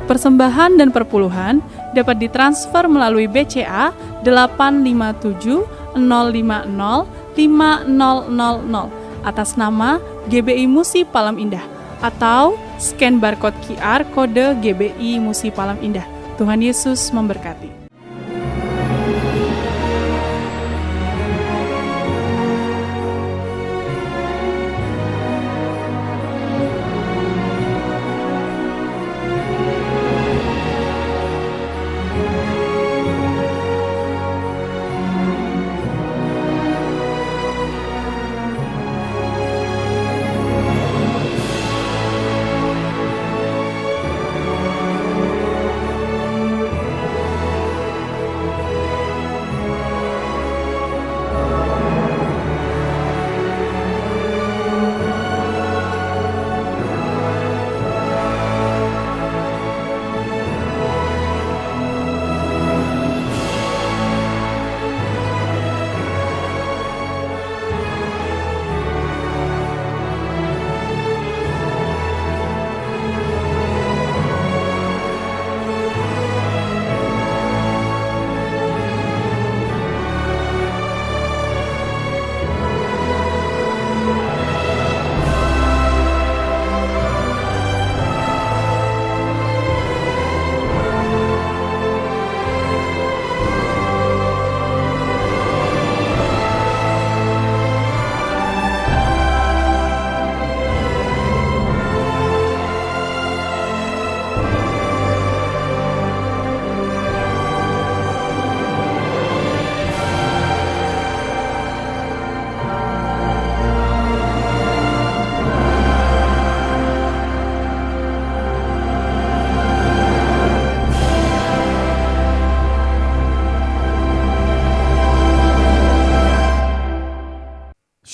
Persembahan dan perpuluhan dapat ditransfer melalui BCA 857 050 5000 atas nama GBI Musi Palam Indah atau scan barcode QR kode GBI Musi Palam Indah. Tuhan Yesus memberkati.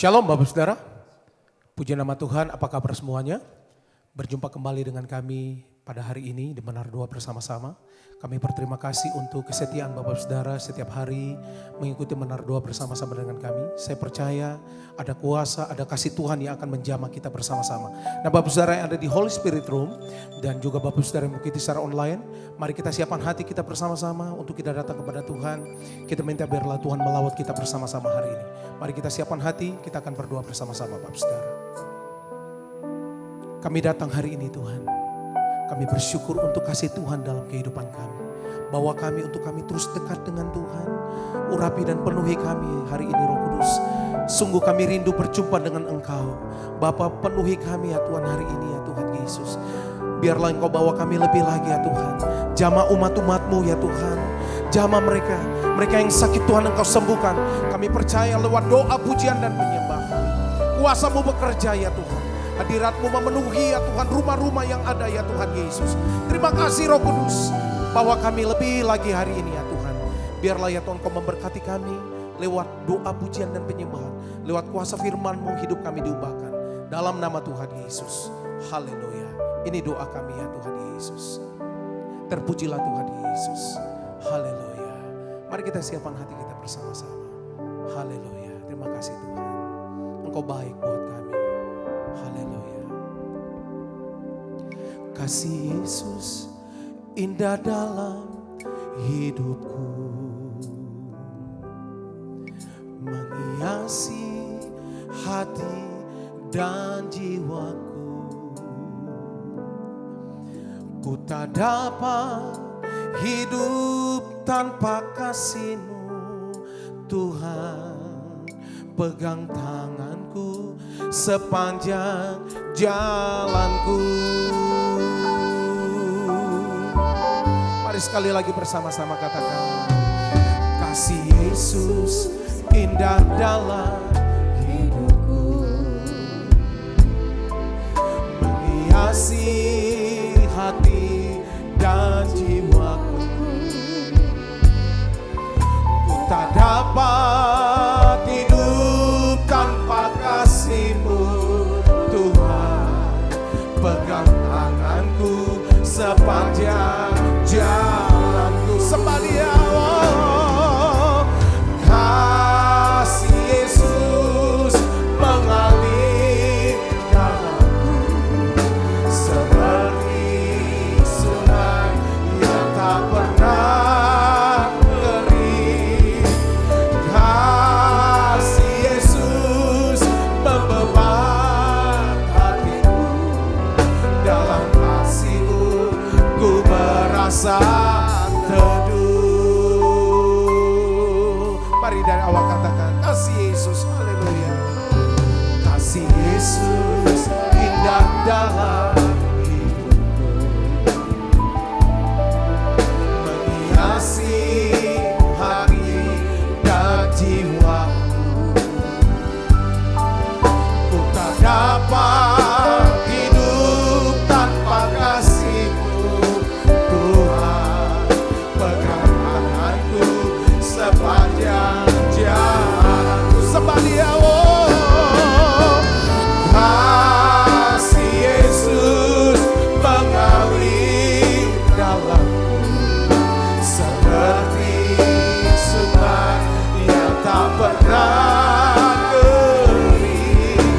Shalom Bapak Saudara, puji nama Tuhan, apa kabar semuanya? Berjumpa kembali dengan kami pada hari ini di Menara Doa bersama-sama. Kami berterima kasih untuk kesetiaan Bapak Saudara setiap hari mengikuti Menara Doa bersama-sama dengan kami. Saya percaya ada kuasa, ada kasih Tuhan yang akan menjamah kita bersama-sama. Nah Bapak Saudara yang ada di Holy Spirit Room dan juga Bapak Saudara yang mengikuti secara online, mari kita siapkan hati kita bersama-sama untuk kita datang kepada Tuhan. Kita minta biarlah Tuhan melawat kita bersama-sama hari ini. Mari kita siapkan hati, kita akan berdoa bersama-sama Bapak Saudara. Kami datang hari ini Tuhan. Kami bersyukur untuk kasih Tuhan dalam kehidupan kami. Bawa kami untuk kami terus dekat dengan Tuhan. Urapi dan penuhi kami hari ini Roh Kudus. Sungguh kami rindu berjumpa dengan Engkau. Bapa, penuhi kami ya Tuhan hari ini ya Tuhan Yesus. Biarlah Engkau bawa kami lebih lagi ya Tuhan. Jamah umat-umat-Mu ya Tuhan. Jamah mereka yang sakit Tuhan Engkau sembuhkan. Kami percaya lewat doa, pujian dan penyembahan. Kuasa-Mu bekerja ya Tuhan. Hadirat-Mu memenuhi ya Tuhan rumah-rumah yang ada ya Tuhan Yesus. Terima kasih Roh Kudus. Bawa kami lebih lagi hari ini ya Tuhan. Biarlah ya Tuhan Kau memberkati kami lewat doa, pujian dan penyembahan. Lewat kuasa firman-Mu hidup kami diubahkan. Dalam nama Tuhan Yesus. Haleluya. Ini doa kami ya Tuhan Yesus. Terpujilah Tuhan Yesus. Haleluya. Mari kita siapkan hati kita bersama-sama. Haleluya. Terima kasih Tuhan. Engkau baik buat kami. Haleluya. Kasih Yesus indah dalam hidupku, menghiasi hati dan jiwaku. Ku tak dapat hidup tanpa kasih-Mu Tuhan. Pegang tanganku sepanjang jalanku. Mari sekali lagi bersama-sama katakan. Kasih Yesus indah dalam hidupku, menghiasi hati dan jiwaku. Ku tak dapat hidup tanpa kasih-Mu Tuhan. Pegang tanganku sepanjang jalanku. Sembah Dia, oh, kasih Yesus mengalir dalamku seperti sungai merasa teduh. Mari dari awal katakan kasih Yesus, haleluya. Kasih Yesus indah dalam hidupku, menghiasi hati dan jiwaku. Ku tak dapat hidup tanpa kasih-Mu, Tuhan. Pegang tanganku sepanjang jalanku, sembah Dia, kasih Yesus mengalir dalamku seperti sungai yang tak pernah kering.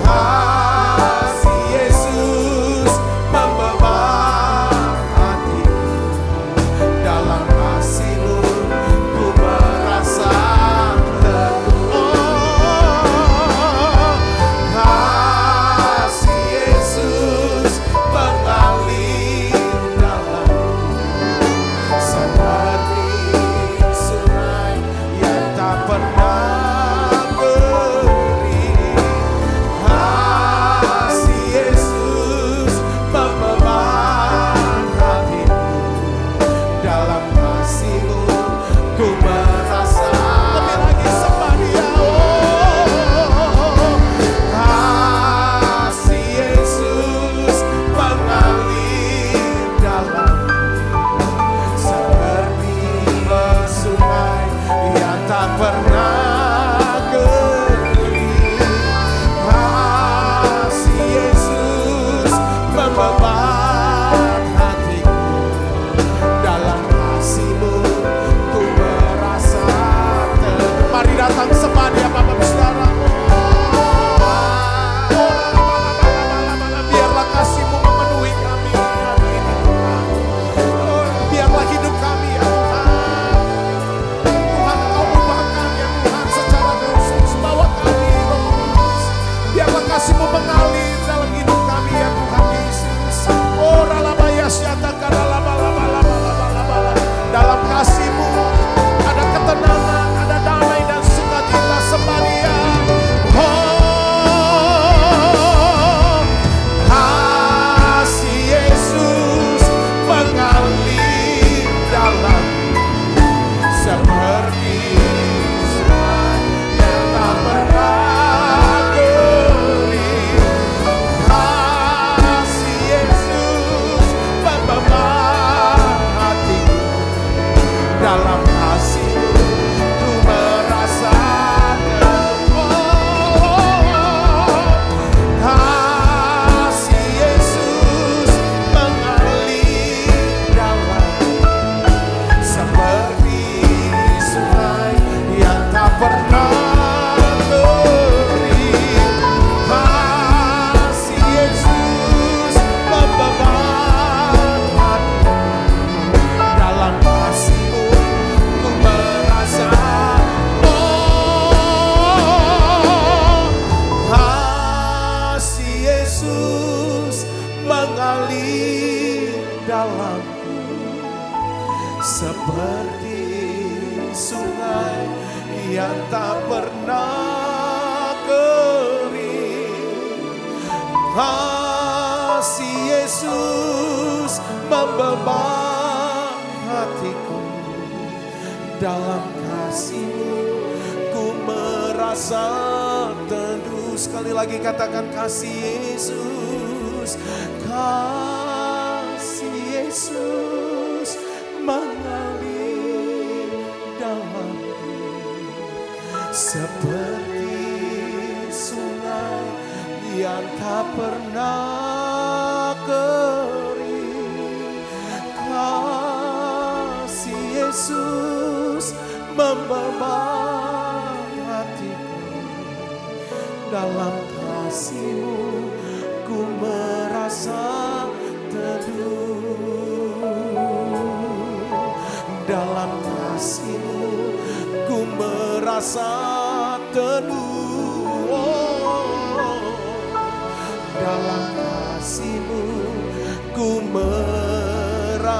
Kasih Yesus membeban hatiku, dalam kasih-Mu ku merasa teduh. Kasih Yesus mengalir dalamku seperti sungai yang tak pernah kering. Kasih Yesus membeban hatiku, dalam kasih-Mu ku merasa. Lebih lagi sembah Dia, kasih Yesus mengalir dalamku seperti sungai yang tak pernah kering. Kasih Yesus membeban hatiku, dalam kasih-Mu ku merasa teduh. Mari datang sembah Dia, Bapak Ibu Saudara. Biarlah kasih-Mu memenuhi kami hari ini, Tuhan. Biarlah hidup kami, ya Tuhan. Tuhan, Engkau ubah kami, ya Tuhan, secara khusus. Bawa kami, Roh Kudus. Biarlah kasih-Mu mengalir dalam hidup kami, ya Tuhan Yesus. Oh, ralabaya syata karalabalabalabalabala. Dalam kasih-Mu ada ketenangan, ada damai dan sukacita, sembah Dia. Oh, kasih Yesus mengalir dalamku seperti sungai yang tak pernah kering. Kasih Yesus membeban hatiku, dalam kasih-Mu ku merasa teduh. Kasih Yesus mengalir dalamku seperti sungai yang tak pernah kering. Kasih Yesus membeban hatiku, dalam kasih-Mu ku merasa. Oh, kasih Yesus mengalir dalamku seperti sungai yang tak pernah kering. Kasih Yesus membeban hatiku, dalam kasih-Mu ku merasa teduh. Sekali lagi katakan kasih Yesus. Kasih Yesus mengalir dalamku seperti sungai yang tak pernah kering. Kasih Yesus membeban hatiku, dalam kasih-Mu ku merasa teduh. Dalam kasih-Mu ku merasa teduh. Dalam kasih-Mu ku merasa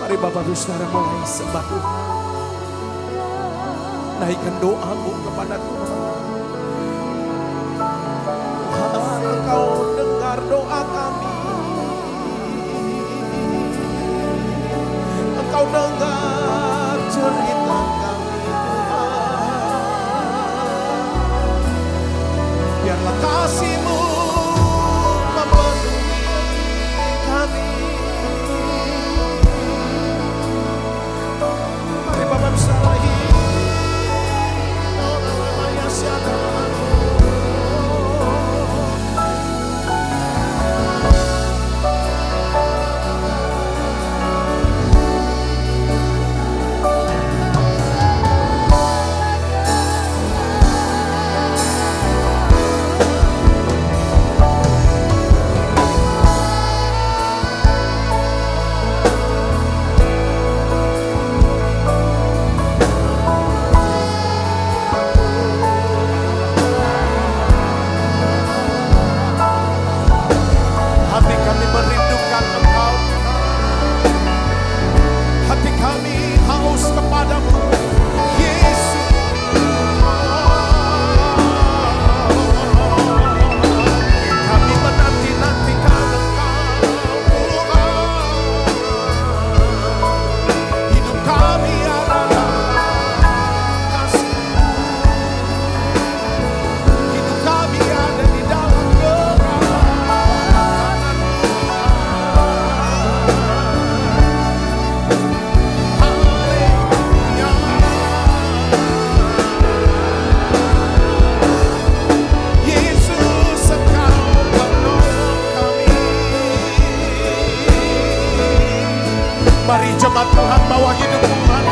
Mari Bapak Ibu Saudara mulai sembah Tuhan. Naikkan doamu kepada Tuhan. Tuhan, Engkau dengar doa kami. Engkau dengar cerita kami, Tuhan. Biarlah kasih-Mu memenuhi kami. Mari Bapak Saudara mari jemaat Tuhan bawa hidup Tuhan.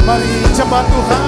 Mari jemaat Tuhan.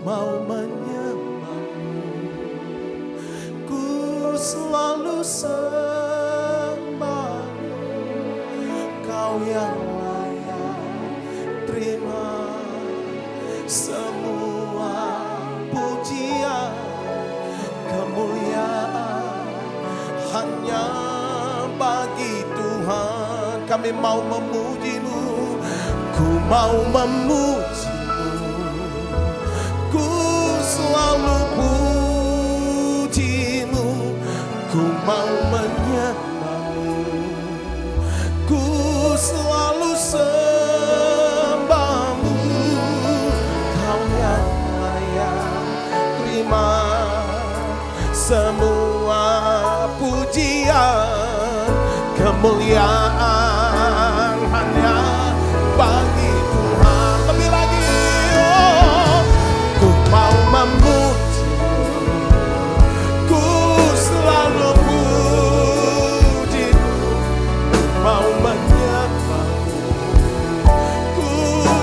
mau menyembah-Mu, ku selalu sembah. Kau yang layak terima semua pujian, kemuliaan hanya bagi Tuhan. Kami mau memuji-Mu, ku mau memuji-Mu, ku selalu puji-Mu, ku mau menyembah-Mu, ku selalu sembah-Mu. Kau yang layak terima semua pujian, kemuliaan hanya bagi Tuhan. Lebih lagi, oh, ku mau memuji-Mu, ku selalu puji-Mu, mau menyembah-Mu, ku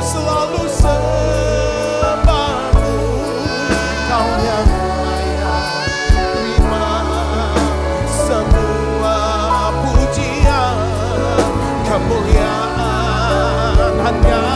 selalu sembah-Mu. Kau yang layak terima semua pujian, kemuliaan hanya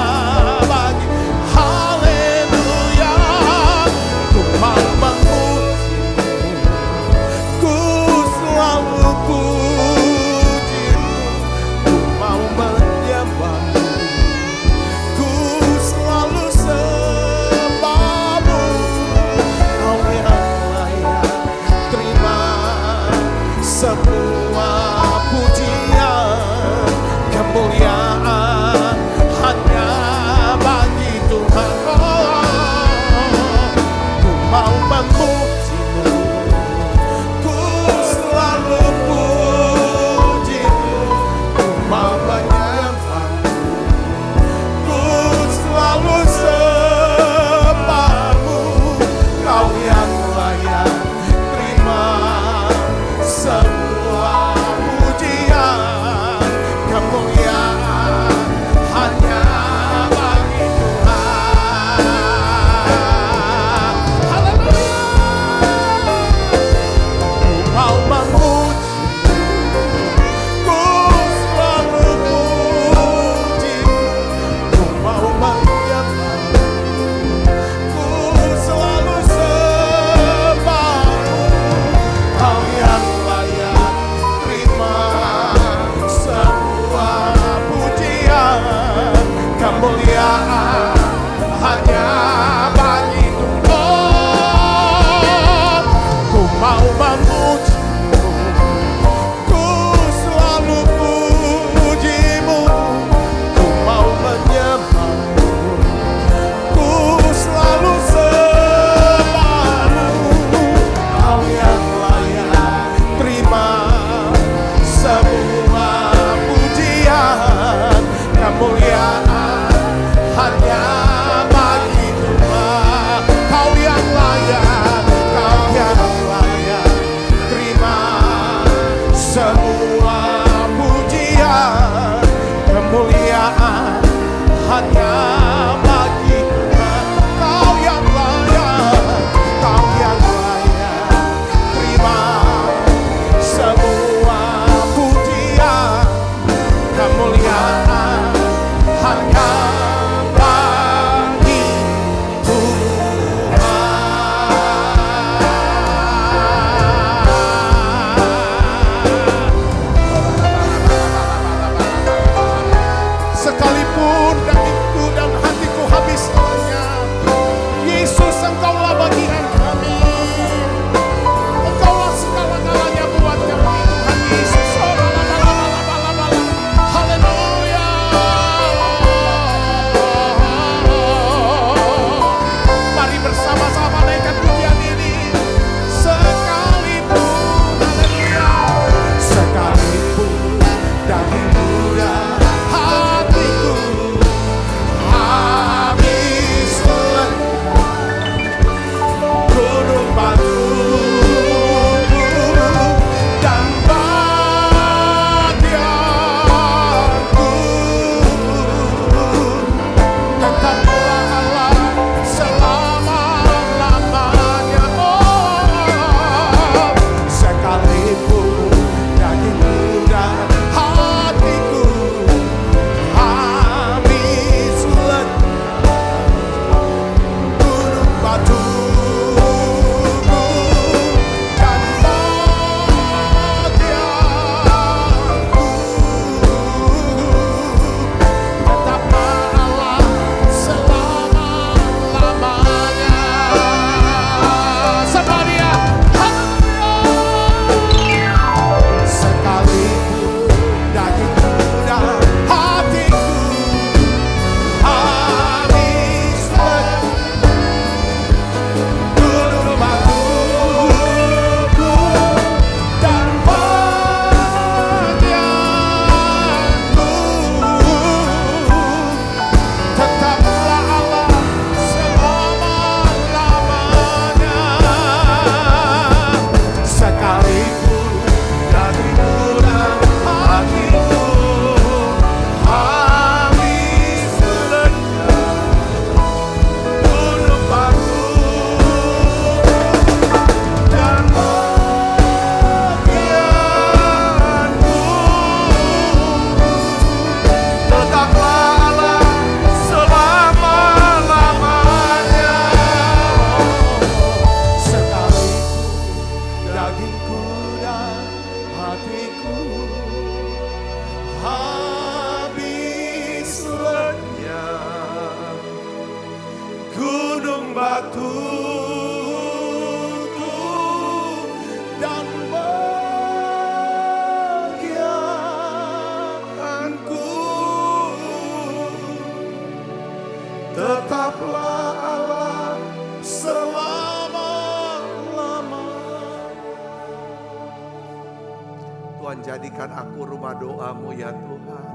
Aku rumah doamu ya Tuhan.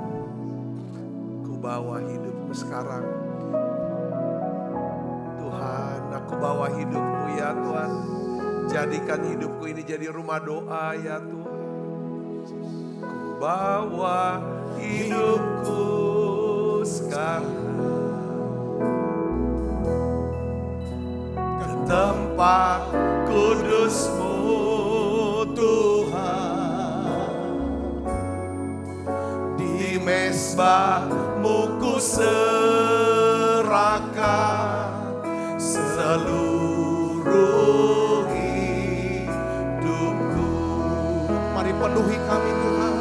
Ku bawa hidupku sekarang. Tuhan, aku bawa hidupku ya Tuhan. Jadikan hidupku ini jadi rumah doa ya Tuhan. Ku bawa hidupku sekarang ke tempat kudus-Mu Tuhan. Di mezbah-Mu ku serahkan seluruh hidupku. Mari penuhi kami Tuhan.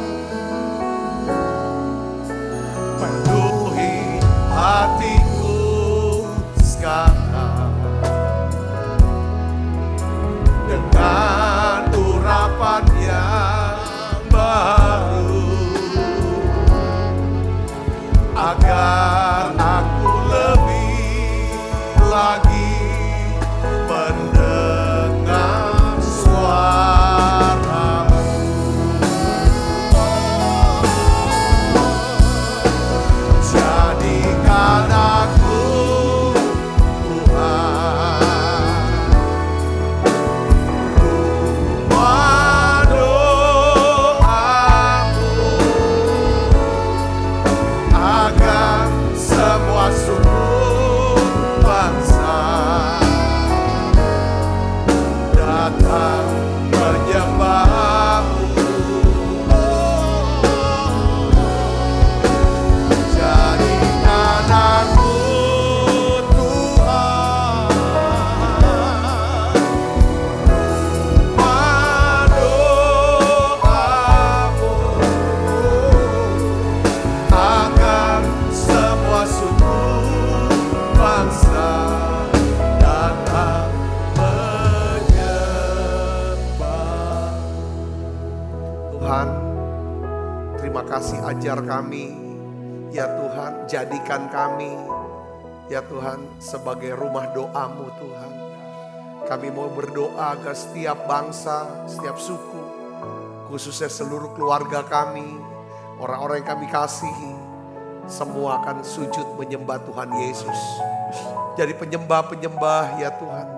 Penuhi hatiku sekarang dengan urapan yang baru, agar aku lebih lagi mendengar suara-Mu. Jadikan aku Tuhan rumah doa-Mu, agar semua suku bangsa datang menyembah-Mu. Jadikan aku Tuhan rumah doa-Mu, agar semua suku bangsa datang menyembah. Tuhan, terima kasih, ajar kami ya Tuhan, jadikan kami ya Tuhan sebagai rumah doa-Mu Tuhan. Kami mau berdoa agar setiap bangsa, setiap suku, khususnya seluruh keluarga kami, orang-orang yang kami kasihi, semua akan sujud menyembah Tuhan Yesus. Jadi penyembah-penyembah ya Tuhan.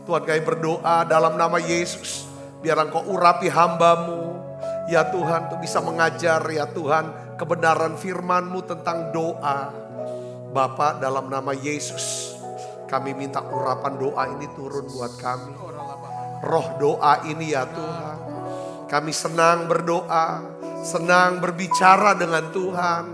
Tuhan, kami berdoa dalam nama Yesus, biar Engkau urapi hamba-Mu ya Tuhan, untuk bisa mengajar ya Tuhan kebenaran firman-Mu tentang doa. Bapa, dalam nama Yesus, kami minta urapan doa ini turun buat kami. Roh doa ini ya Tuhan, kami senang berdoa, senang berbicara dengan Tuhan.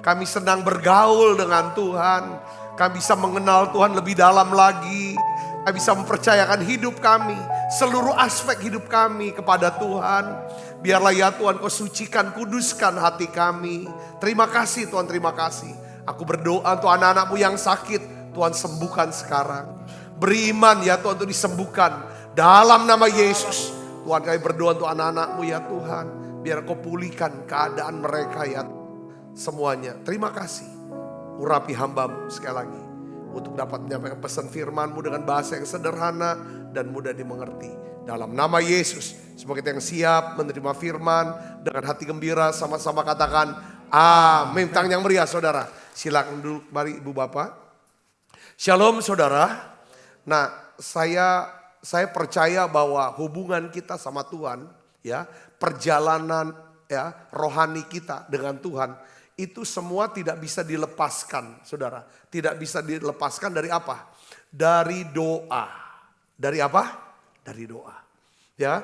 Kami senang bergaul dengan Tuhan. Kami bisa mengenal Tuhan lebih dalam lagi. Kami bisa mempercayakan hidup kami, seluruh aspek hidup kami kepada Tuhan. Biarlah ya Tuhan Kau sucikan, kuduskan hati kami. Terima kasih Tuhan, terima kasih. Aku berdoa untuk anak-anak-Mu yang sakit, Tuhan sembuhkan sekarang. Beriman ya Tuhan untuk disembuhkan dalam nama Yesus. Tuhan, kami berdoa untuk anak-anak-Mu ya Tuhan, biar Kau pulihkan keadaan mereka ya semuanya. Terima kasih. Urapi hamba-Mu sekali lagi untuk dapat menyampaikan pesan firman-Mu dengan bahasa yang sederhana dan mudah dimengerti. Dalam nama Yesus, semoga kita yang siap menerima firman dengan hati gembira, sama-sama katakan amin. Tangan yang meriah saudara. Silakan duduk, mari Ibu Bapak. Shalom saudara. Nah, saya percaya bahwa hubungan kita sama Tuhan, ya, perjalanan ya rohani kita dengan Tuhan, itu semua tidak bisa dilepaskan, saudara. Tidak bisa dilepaskan dari apa? Dari doa. Dari apa? Dari doa. Ya,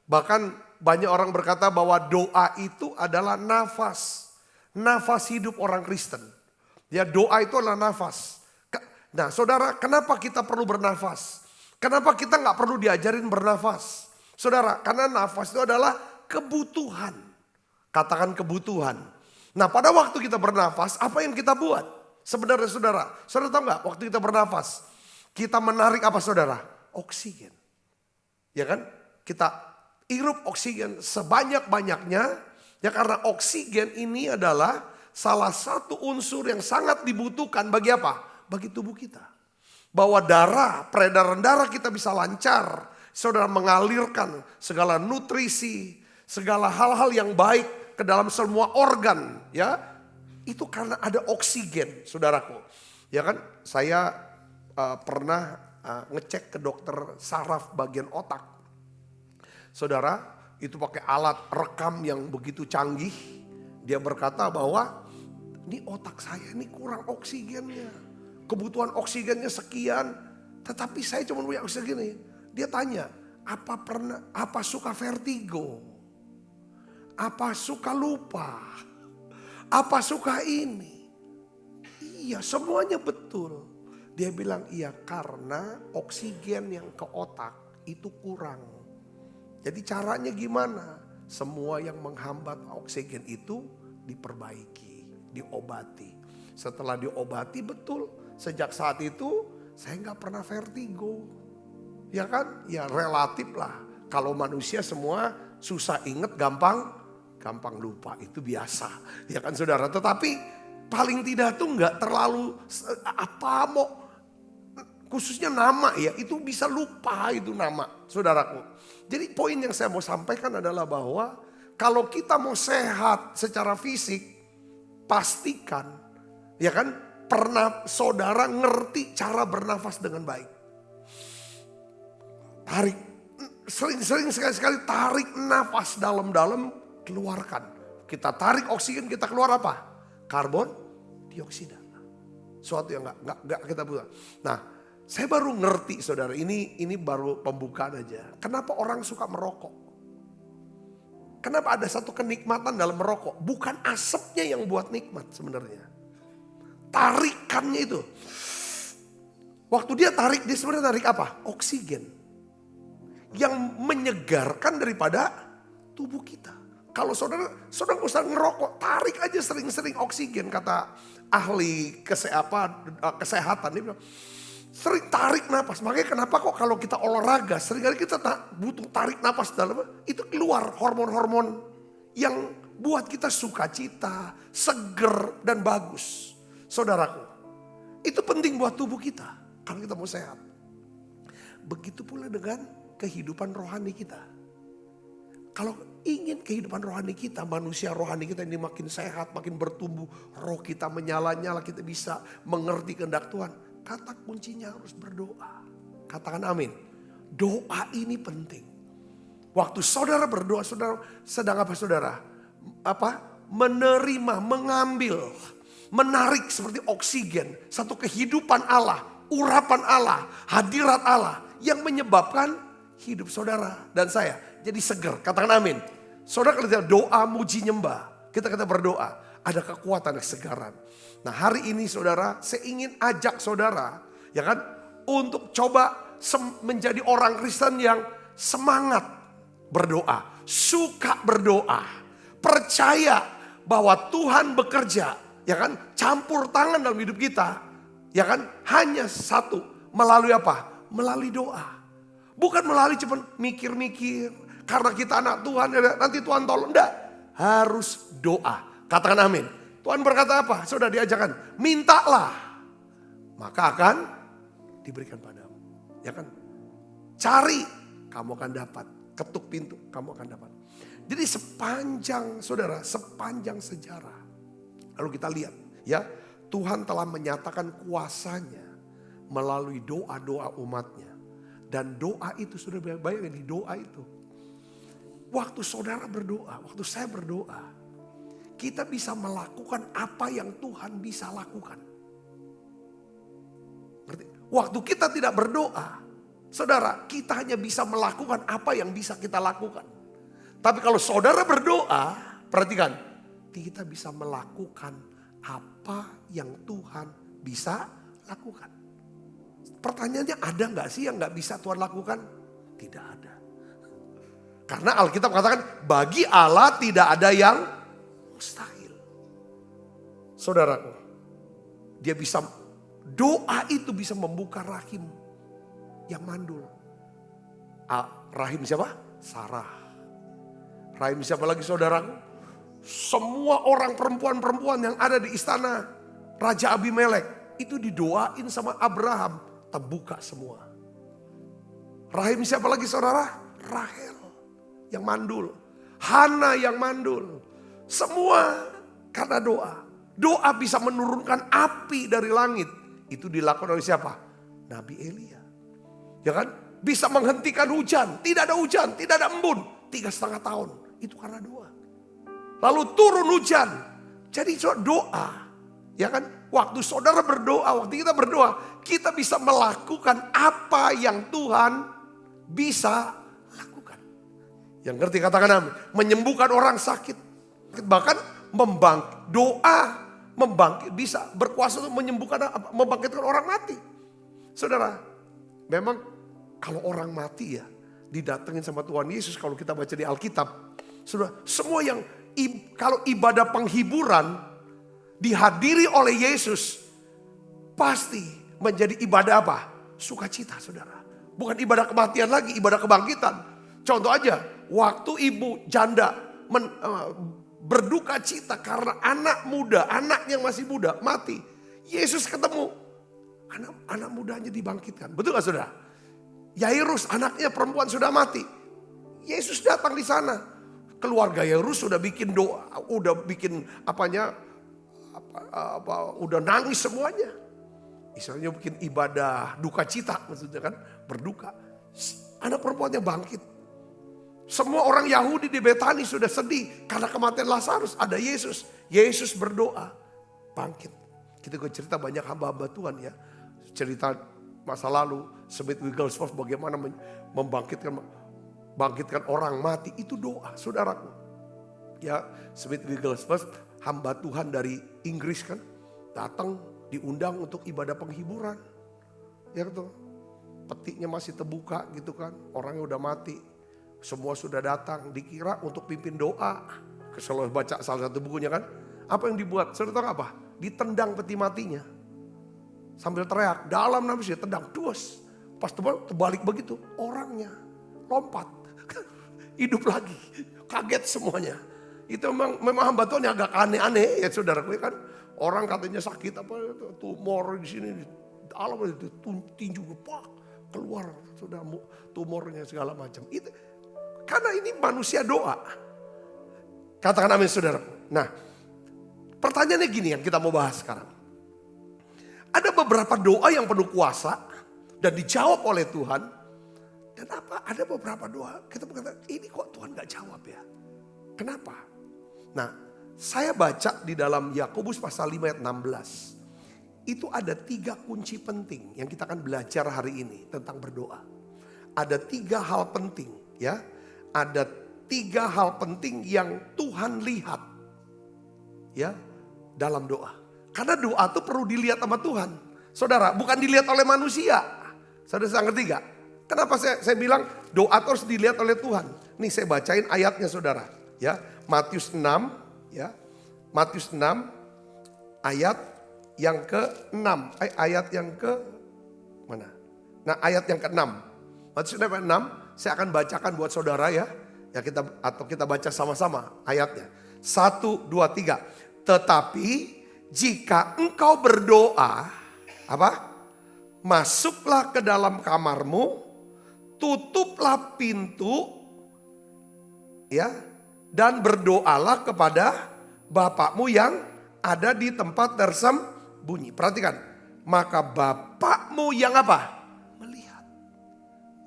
bahkan banyak orang berkata bahwa doa itu adalah nafas. Nafas hidup orang Kristen. Ya, doa itu adalah nafas. Nah saudara, kenapa kita perlu bernafas? Kenapa kita nggak perlu diajarin bernafas? Saudara, karena nafas itu adalah kebutuhan. Katakan kebutuhan. Nah pada waktu kita bernafas, apa yang kita buat? Sebenarnya saudara tahu nggak? Waktu kita bernafas, kita menarik apa saudara? Oksigen. Ya kan? Kita hirup oksigen sebanyak-banyaknya. Ya karena oksigen ini adalah salah satu unsur yang sangat dibutuhkan bagi apa? Bagi tubuh kita. Bahwa darah, peredaran darah kita bisa lancar. Saudara mengalirkan segala nutrisi, segala hal-hal yang baik ke dalam semua organ, ya. Itu karena ada oksigen, saudaraku. Ya kan, saya pernah ngecek ke dokter saraf bagian otak. Saudara, itu pakai alat rekam yang begitu canggih. Dia berkata bahwa ini otak saya ini kurang oksigennya. Kebutuhan oksigennya sekian, tetapi saya cuma punya oksigen ini. Dia tanya, apa suka vertigo? Apa suka lupa? Apa suka ini? Iya, semuanya betul. Dia bilang iya karena oksigen yang ke otak itu kurang. Jadi caranya gimana? Semua yang menghambat oksigen itu diperbaiki, diobati. Setelah diobati betul, sejak saat itu saya nggak pernah vertigo. Ya kan? Ya relatif lah. Kalau manusia semua susah inget, gampang lupa. Itu biasa. Ya kan saudara? Tetapi paling tidak tuh nggak terlalu khususnya nama ya. Itu bisa lupa itu nama saudaraku. Jadi poin yang saya mau sampaikan adalah bahwa kalau kita mau sehat secara fisik, pastikan ya kan pernah saudara ngerti cara bernafas dengan baik. Tarik, sering sekali tarik nafas dalam-dalam, keluarkan. Kita tarik oksigen, kita keluar apa? Karbon dioksida. Suatu yang nggak kita butuh. Nah, saya baru ngerti saudara, ini baru pembukaan aja. Kenapa orang suka merokok? Kenapa ada satu kenikmatan dalam merokok? Bukan asapnya yang buat nikmat sebenarnya. Tarikannya itu. Waktu dia tarik, dia sebenarnya tarik apa? Oksigen. Yang menyegarkan daripada tubuh kita. Kalau saudara usah ngerokok, tarik aja sering-sering oksigen. Kata ahli kesehatan, dia bilang, sering tarik napas. Makanya kenapa kok kalau kita olahraga, seringkali kita butuh tarik napas dalam, itu keluar hormon-hormon yang buat kita sukacita, seger, dan bagus. Saudaraku, itu penting buat tubuh kita kalau kita mau sehat. Begitu pula dengan kehidupan rohani kita. Kalau ingin kehidupan rohani kita, manusia rohani kita ini makin sehat, makin bertumbuh, roh kita menyala-nyala, kita bisa mengerti kehendak Tuhan. Kata kuncinya harus berdoa. Katakan amin. Doa ini penting. Waktu saudara berdoa, saudara sedang apa saudara? Menerima, mengambil, menarik seperti oksigen. Satu kehidupan Allah, urapan Allah, hadirat Allah yang menyebabkan hidup saudara dan saya jadi seger. Katakan amin. Saudara kalau doa, muji, nyembah, kita berdoa, ada kekuatan, kesegaran. Nah hari ini saudara, saya ingin ajak saudara, ya kan, untuk coba menjadi orang Kristen yang semangat berdoa, suka berdoa, percaya bahwa Tuhan bekerja, ya kan, campur tangan dalam hidup kita, ya kan, hanya satu, melalui apa? Melalui doa. Bukan melalui cuma mikir-mikir, karena kita anak Tuhan, nanti Tuhan tolong. Enggak, harus doa. Katakan amin. Tuhan berkata apa? Sudah diajarkan, mintalah, maka akan diberikan padamu. Ya kan? Cari, kamu akan dapat. Ketuk pintu, kamu akan dapat. Jadi sepanjang sejarah, lalu kita lihat, ya, Tuhan telah menyatakan kuasanya melalui doa-doa umatnya. Dan doa itu sudah bayangkan di doa itu. Waktu saudara berdoa, waktu saya berdoa, kita bisa melakukan apa yang Tuhan bisa lakukan. Waktu kita tidak berdoa, saudara, kita hanya bisa melakukan apa yang bisa kita lakukan. Tapi kalau saudara berdoa, perhatikan, kita bisa melakukan apa yang Tuhan bisa lakukan. Pertanyaannya, ada gak sih yang gak bisa Tuhan lakukan? Tidak ada. Karena Alkitab katakan, bagi Allah tidak ada yang mustahil. Saudaraku, dia bisa, doa itu bisa membuka rahim yang mandul. Rahim siapa? Sarah. Rahim siapa lagi saudaraku? Semua orang perempuan-perempuan yang ada di istana Raja Abimelek, itu didoain sama Abraham. Terbuka semua. Rahim siapa lagi saudara? Rahel yang mandul. Hana yang mandul. Semua karena doa. Doa bisa menurunkan api dari langit. Itu dilakukan oleh siapa? Nabi Elia. Ya kan? Bisa menghentikan hujan. Tidak ada hujan, tidak ada embun. 3,5 tahun. Itu karena doa. Lalu turun hujan. Jadi doa. Ya kan? Waktu saudara berdoa, waktu kita berdoa, kita bisa melakukan apa yang Tuhan bisa lakukan. Yang ngerti katakan amin. Menyembuhkan orang sakit. Bahkan doa bisa berkuasa untuk menyembuhkan, membangkitkan orang mati. Saudara, memang kalau orang mati ya didatengin sama Tuhan Yesus, kalau kita baca di Alkitab, saudara, semua yang kalau ibadah penghiburan dihadiri oleh Yesus, pasti menjadi ibadah apa? Sukacita, saudara. Bukan ibadah kematian lagi, ibadah kebangkitan. Contoh aja, waktu ibu janda berduka cita karena anak muda, anak yang masih muda mati. Yesus ketemu, anak mudanya dibangkitkan. Betul gak saudara? Yairus anaknya perempuan sudah mati. Yesus datang di sana. Keluarga Yairus sudah bikin doa, udah bikin udah nangis semuanya. Istilahnya bikin ibadah duka cita, maksudnya kan berduka. Anak perempuannya bangkit. Semua orang Yahudi di Betani sudah sedih karena kematian Lazarus. Ada Yesus. Yesus berdoa, bangkit. Kita cerita banyak hamba-hamba Tuhan ya. Cerita masa lalu, Smith Wigglesworth bagaimana membangkitkan orang mati. Itu doa, saudaraku. Ya, Smith Wigglesworth hamba Tuhan dari Inggris kan. Datang diundang untuk ibadah penghiburan. Ya gitu. Petiknya masih terbuka gitu kan. Orangnya udah mati. Semua sudah datang, dikira untuk pimpin doa. Kalau baca salah satu bukunya kan. Apa yang dibuat? Saudara tahu apa? Ditendang peti matinya. Sambil teriak, dalam nama Yesus tendang, duas. Pas terbalik begitu, orangnya lompat. Hidup lagi, kaget semuanya. Itu memang hamba Tuhan yang agak aneh-aneh ya saudaraku kan. Orang katanya sakit tumor di sini. Dalam itu tinju keluar sudah tumornya segala macam. Itu karena ini manusia doa. Katakan amin saudaraku. Nah, pertanyaannya gini yang kita mau bahas sekarang. Ada beberapa doa yang penuh kuasa dan dijawab oleh Tuhan. Dan ada beberapa doa kita berkata, ini kok Tuhan gak jawab ya? Kenapa? Nah, saya baca di dalam Yakobus pasal 5 ayat 16. Itu ada 3 kunci penting yang kita akan belajar hari ini tentang berdoa. Ada 3 hal penting ya. Ada 3 hal penting yang Tuhan lihat ya dalam doa. Karena doa itu perlu dilihat sama Tuhan. Saudara, bukan dilihat oleh manusia. Saudara ngerti gak? Kenapa saya bilang doa itu harus dilihat oleh Tuhan. Nih saya bacain ayatnya saudara. Ya, Matius 6 ya. Matius 6 ayat yang ke-6. Ayat yang ke mana? Nah, ayat yang ke-6. Matius 6 ayat 6 saya akan bacakan buat saudara ya. Ya kita baca sama-sama ayatnya. 1 2 3. Tetapi jika engkau berdoa, masuklah ke dalam kamarmu, tutuplah pintu, ya, dan berdoalah kepada Bapakmu yang ada di tempat tersembunyi. Perhatikan, maka Bapakmu yang melihat,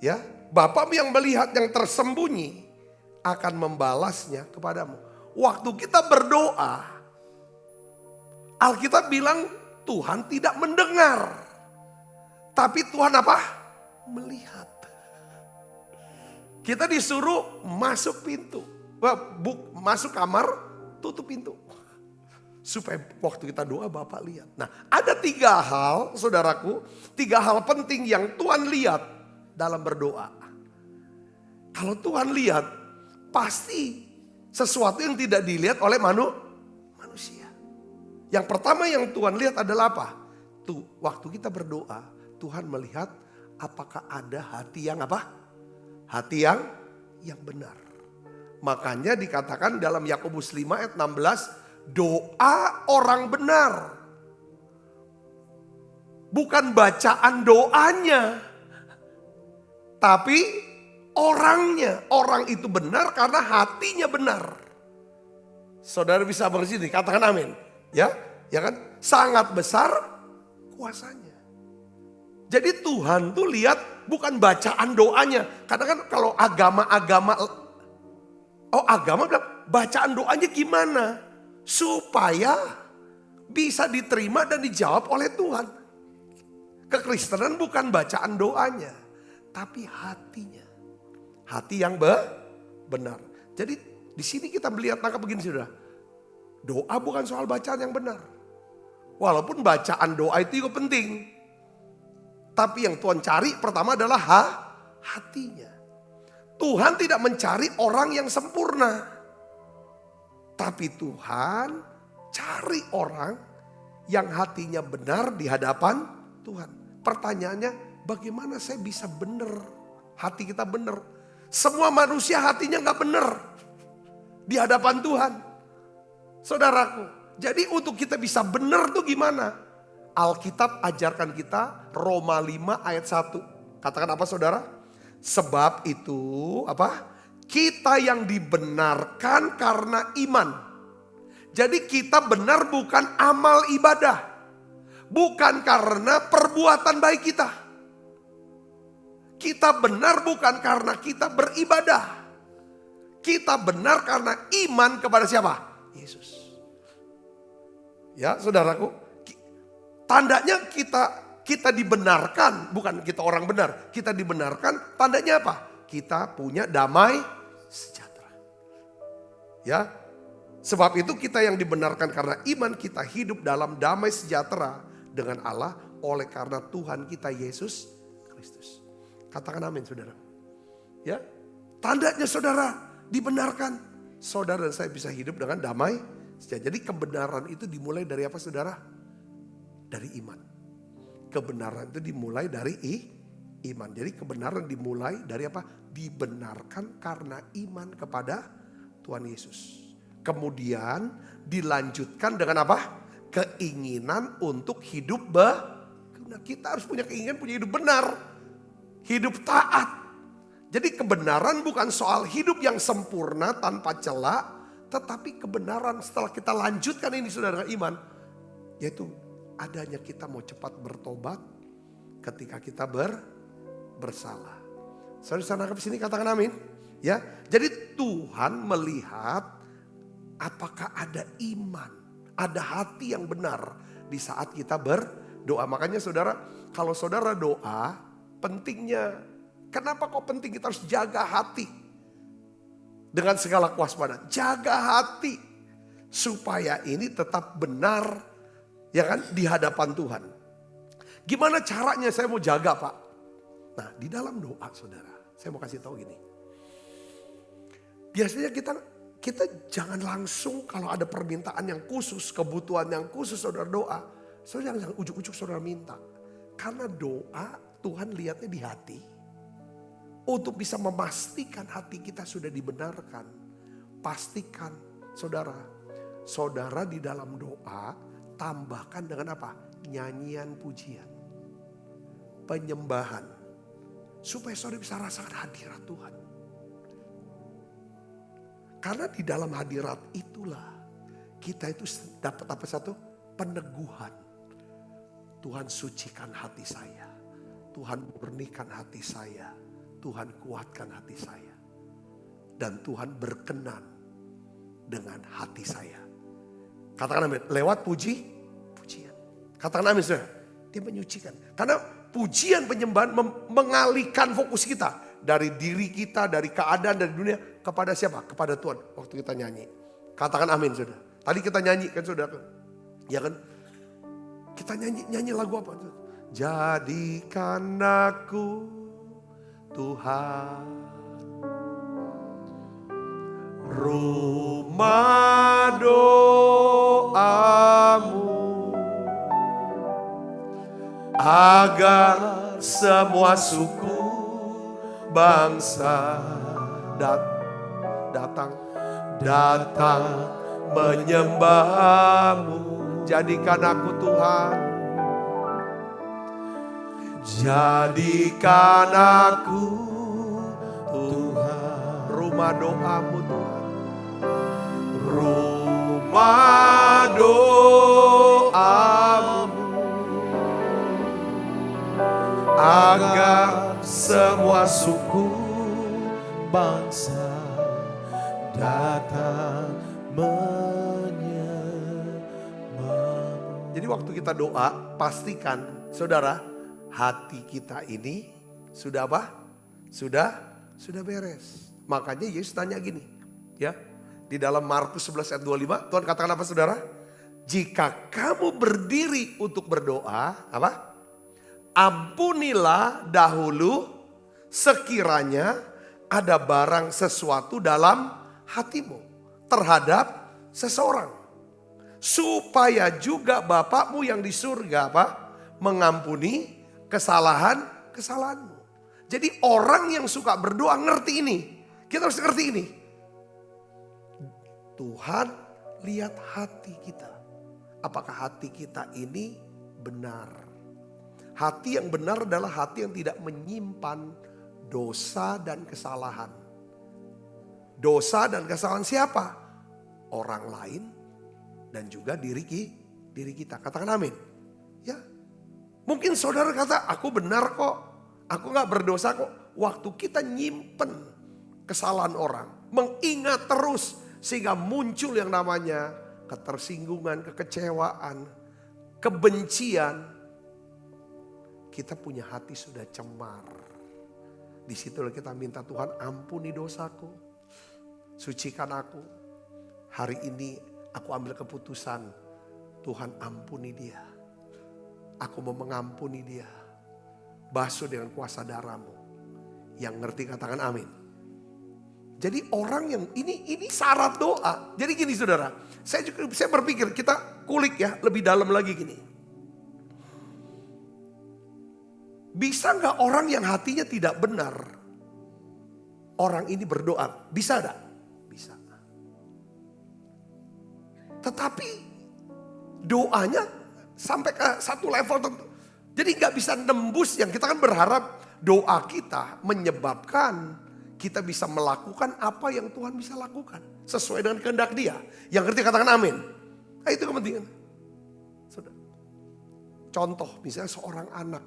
ya, Bapakmu yang melihat yang tersembunyi akan membalasnya kepadamu. Waktu kita berdoa, Alkitab bilang Tuhan tidak mendengar. Tapi Tuhan melihat. Kita disuruh masuk pintu. Masuk kamar, tutup pintu. Supaya waktu kita doa Bapak lihat. Nah, ada 3 hal saudaraku. 3 hal penting yang Tuhan lihat dalam berdoa. Kalau Tuhan lihat, pasti sesuatu yang tidak dilihat oleh manusia. Yang pertama yang Tuhan lihat adalah apa? Tuh, waktu kita berdoa, Tuhan melihat apakah ada hati yang Hati yang benar. Makanya dikatakan dalam Yakobus 5 ayat 16, doa orang benar. Bukan bacaan doanya. Tapi orangnya. Orang itu benar karena hatinya benar. Saudara bisa mengerti, katakan amin. Ya, ya kan? Sangat besar kuasanya. Jadi Tuhan tuh lihat bukan bacaan doanya. Karena kan kalau agama bilang bacaan doanya gimana? Supaya bisa diterima dan dijawab oleh Tuhan. Kekristenan bukan bacaan doanya, tapi hatinya. Hati yang benar. Jadi di sini kita melihat tangkap begini saudara. Doa bukan soal bacaan yang benar. Walaupun bacaan doa itu juga penting. Tapi yang Tuhan cari pertama adalah hatinya. Tuhan tidak mencari orang yang sempurna. Tapi Tuhan cari orang yang hatinya benar di hadapan Tuhan. Pertanyaannya, bagaimana saya bisa benar? Hati kita benar. Semua manusia hatinya gak benar di hadapan Tuhan. Saudaraku, jadi untuk kita bisa benar tuh gimana? Alkitab ajarkan kita Roma 5 ayat 1. Katakan apa saudara? Sebab itu apa? Kita yang dibenarkan karena iman. Jadi kita benar bukan amal ibadah. Bukan karena perbuatan baik kita. Kita benar bukan karena kita beribadah. Kita benar karena iman kepada siapa? Yesus. Ya saudaraku, tandanya kita dibenarkan, bukan kita orang benar. Kita dibenarkan, tandanya apa? Kita punya damai sejahtera. Ya, sebab itu kita yang dibenarkan karena iman, kita hidup dalam damai sejahtera dengan Allah oleh karena Tuhan kita Yesus Kristus. Katakan amin saudara. Ya, tandanya saudara dibenarkan. Saudara dan saya bisa hidup dengan damai sejahtera. Jadi kebenaran itu dimulai dari apa saudara? Dari iman. Kebenaran itu dimulai dari iman. Jadi kebenaran dimulai dari apa? Dibenarkan karena iman kepada Tuhan Yesus. Kemudian dilanjutkan dengan apa? Keinginan untuk hidup benar. Kita harus punya keinginan punya hidup benar. Hidup taat. Jadi kebenaran bukan soal hidup yang sempurna tanpa celah. Tetapi kebenaran setelah kita lanjutkan ini saudara dengan iman. Yaitu adanya kita mau cepat bertobat ketika kita bersalah. Saudara-saudara ke sini katakan amin. Ya, jadi Tuhan melihat apakah ada iman, ada hati yang benar di saat kita berdoa. Makanya saudara, kalau saudara doa, pentingnya, kenapa kok penting kita harus jaga hati dengan segala kewaspadaan. Jaga hati supaya ini tetap benar, ya kan, di hadapan Tuhan. Gimana caranya saya mau jaga Pak? Nah di dalam doa saudara, saya mau kasih tahu gini. Biasanya kita jangan langsung kalau ada permintaan yang khusus, kebutuhan yang khusus saudara doa. Saudara jangan ujuk-ujuk saudara minta. Karena doa Tuhan lihatnya di hati. Untuk bisa memastikan hati kita sudah dibenarkan. Pastikan saudara di dalam doa tambahkan dengan apa? Nyanyian pujian. Penyembahan. Supaya saudara bisa rasakan hadirat Tuhan. Karena di dalam hadirat itulah kita itu dapat apa satu? Peneguhan. Tuhan sucikan hati saya. Tuhan murnikan hati saya. Tuhan kuatkan hati saya. Dan Tuhan berkenan dengan hati saya. Katakan amin. Lewat pujian. Katakan amin saudara. Dia menyucikan. Karena pujian penyembahan mengalihkan fokus kita. Dari diri kita, dari keadaan, dari dunia. Kepada siapa? Kepada Tuhan. Waktu kita nyanyi. Katakan amin saudara. Tadi kita nyanyi kan saudara. Ya kan? Kita nyanyi lagu apa? Jadikan aku Tuhan rumah doamu, agar semua suku bangsa datang menyembahmu. Jadikan aku Tuhan, jadikan aku Tuhan, rumah doamu Tuhan, rumah doamu agar semua suku bangsa datang menyembahmu. Jadi waktu kita doa, pastikan saudara, hati kita ini sudah apa? Sudah beres. Makanya Yesus tanya gini, ya. Di dalam Markus 11 ayat 25, Tuhan katakan apa saudara? Jika kamu berdiri untuk berdoa, apa? Ampunilah dahulu sekiranya ada barang sesuatu dalam hatimu terhadap seseorang. Supaya juga Bapakmu yang di surga apa? Mengampuni kesalahanmu. Jadi orang yang suka berdoa ngerti ini. Kita harus ngerti ini. Tuhan lihat hati kita. Apakah hati kita ini benar? Hati yang benar adalah hati yang tidak menyimpan dosa dan kesalahan. Dosa dan kesalahan siapa? Orang lain dan juga diri kita. Katakan amin. Ya. Mungkin saudara kata, aku benar kok. Aku gak berdosa kok. Waktu kita nyimpen kesalahan orang. Mengingat terus. Sehingga muncul yang namanya ketersinggungan, kekecewaan, kebencian. Kita punya hati sudah cemar. Disitulah kita minta Tuhan ampuni dosaku. Sucikan aku. Hari ini aku ambil keputusan. Tuhan ampuni dia. Aku mau mengampuni dia. Basuh dengan kuasa darah-Mu. Yang ngerti katakan amin. Jadi orang yang ini syarat doa. Jadi gini saudara. Saya berpikir kita kulik ya lebih dalam lagi gini. Bisa gak orang yang hatinya tidak benar. Orang ini berdoa. Bisa gak? Bisa. Tetapi doanya sampai ke satu level tertentu. Jadi gak bisa nembus yang kita kan berharap doa kita menyebabkan kita bisa melakukan apa yang Tuhan bisa lakukan. Sesuai dengan kehendak dia. Yang ngerti katakan amin. Nah, itu kepentingan. Contoh misalnya seorang anak.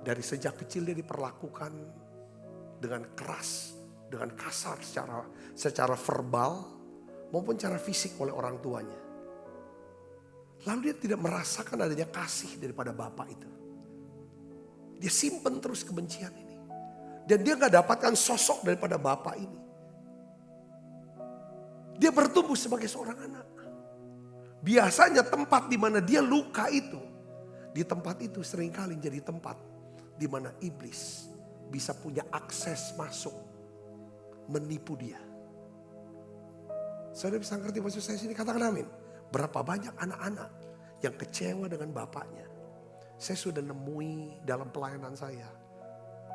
Dari sejak kecil dia diperlakukan dengan keras. Dengan kasar secara verbal maupun secara fisik oleh orang tuanya. Lalu dia tidak merasakan adanya kasih daripada bapak itu. Dia simpen terus kebencian ini. Dan dia gak dapatkan sosok daripada bapak ini. Dia bertumbuh sebagai seorang anak. Biasanya tempat di mana dia luka itu. Di tempat itu seringkali jadi tempat di mana iblis bisa punya akses masuk. Menipu dia. Saudara bisa ngerti maksud saya sini? Katakan amin. Berapa banyak anak-anak yang kecewa dengan bapaknya. Saya sudah nemui dalam pelayanan saya.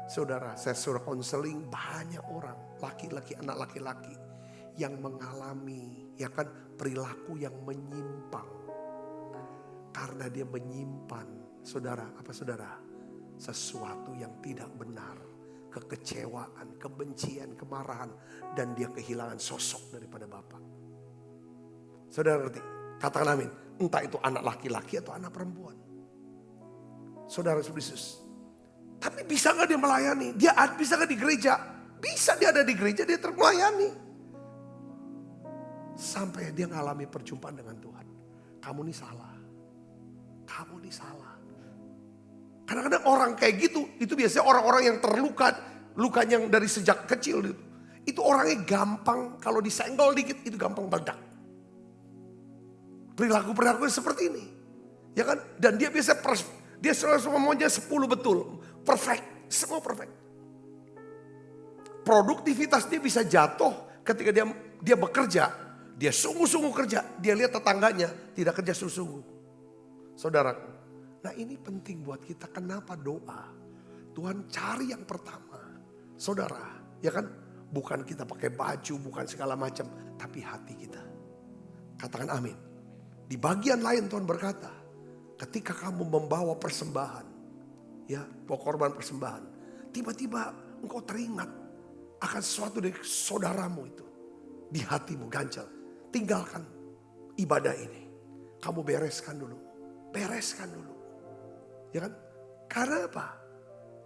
Saudara, saya sudah konseling banyak orang, laki-laki, anak laki-laki yang mengalami ya kan perilaku yang menyimpang. Karena dia menyimpan, saudara, apa saudara? Sesuatu yang tidak benar, kekecewaan, kebencian, kemarahan, dan dia kehilangan sosok daripada Bapak. Saudara ngerti? Katakan amin. Entah itu anak laki-laki atau anak perempuan. Saudara Yesus. Tapi bisa gak dia melayani? Dia bisa gak di gereja? Bisa dia ada di gereja, dia termelayani. Sampai dia ngalami perjumpaan dengan Tuhan. Kamu nih salah. Kamu nih salah. Kadang-kadang orang kayak gitu, itu biasanya orang-orang yang terluka. Lukanya yang dari sejak kecil itu. Itu orangnya gampang, kalau disenggol dikit itu gampang meledak. Perilaku-perilaku seperti ini. Ya kan? Dan dia biasa dia semuanya 10 betul. Perfect, semua perfect. Produktivitas dia bisa jatuh ketika dia bekerja. Dia sungguh-sungguh kerja. Dia lihat tetangganya tidak kerja sungguh-sungguh. Saudara, nah ini penting buat kita. Kenapa doa? Tuhan cari yang pertama. Saudara, ya kan? Bukan kita pakai baju, bukan segala macam. Tapi hati kita. Katakan amin. Di bagian lain Tuhan berkata, ketika kamu membawa persembahan. Ya, korban persembahan. Tiba-tiba engkau teringat akan sesuatu dari saudaramu itu. di hatimu ganjal, tinggalkan ibadah ini. Kamu bereskan dulu. Bereskan dulu. Ya kan? Karena apa?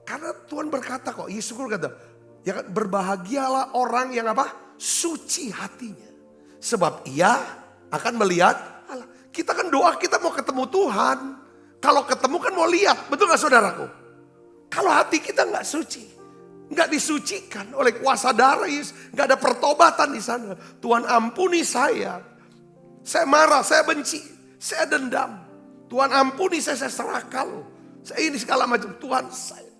Karena Tuhan berkata kok, Yesus berkata, ya kan, berbahagialah orang yang apa? Suci hatinya. Sebab ia akan melihat Allah. Kita kan doa, kita mau ketemu Tuhan. Kalau ketemu kan mau lihat, betul gak saudaraku? Kalau hati kita gak suci, gak disucikan oleh kuasa darah Yesus, gak ada pertobatan di sana. Tuhan ampuni saya marah, saya benci, saya dendam. Tuhan ampuni saya serakal, saya ini segala macam. Tuhan saya.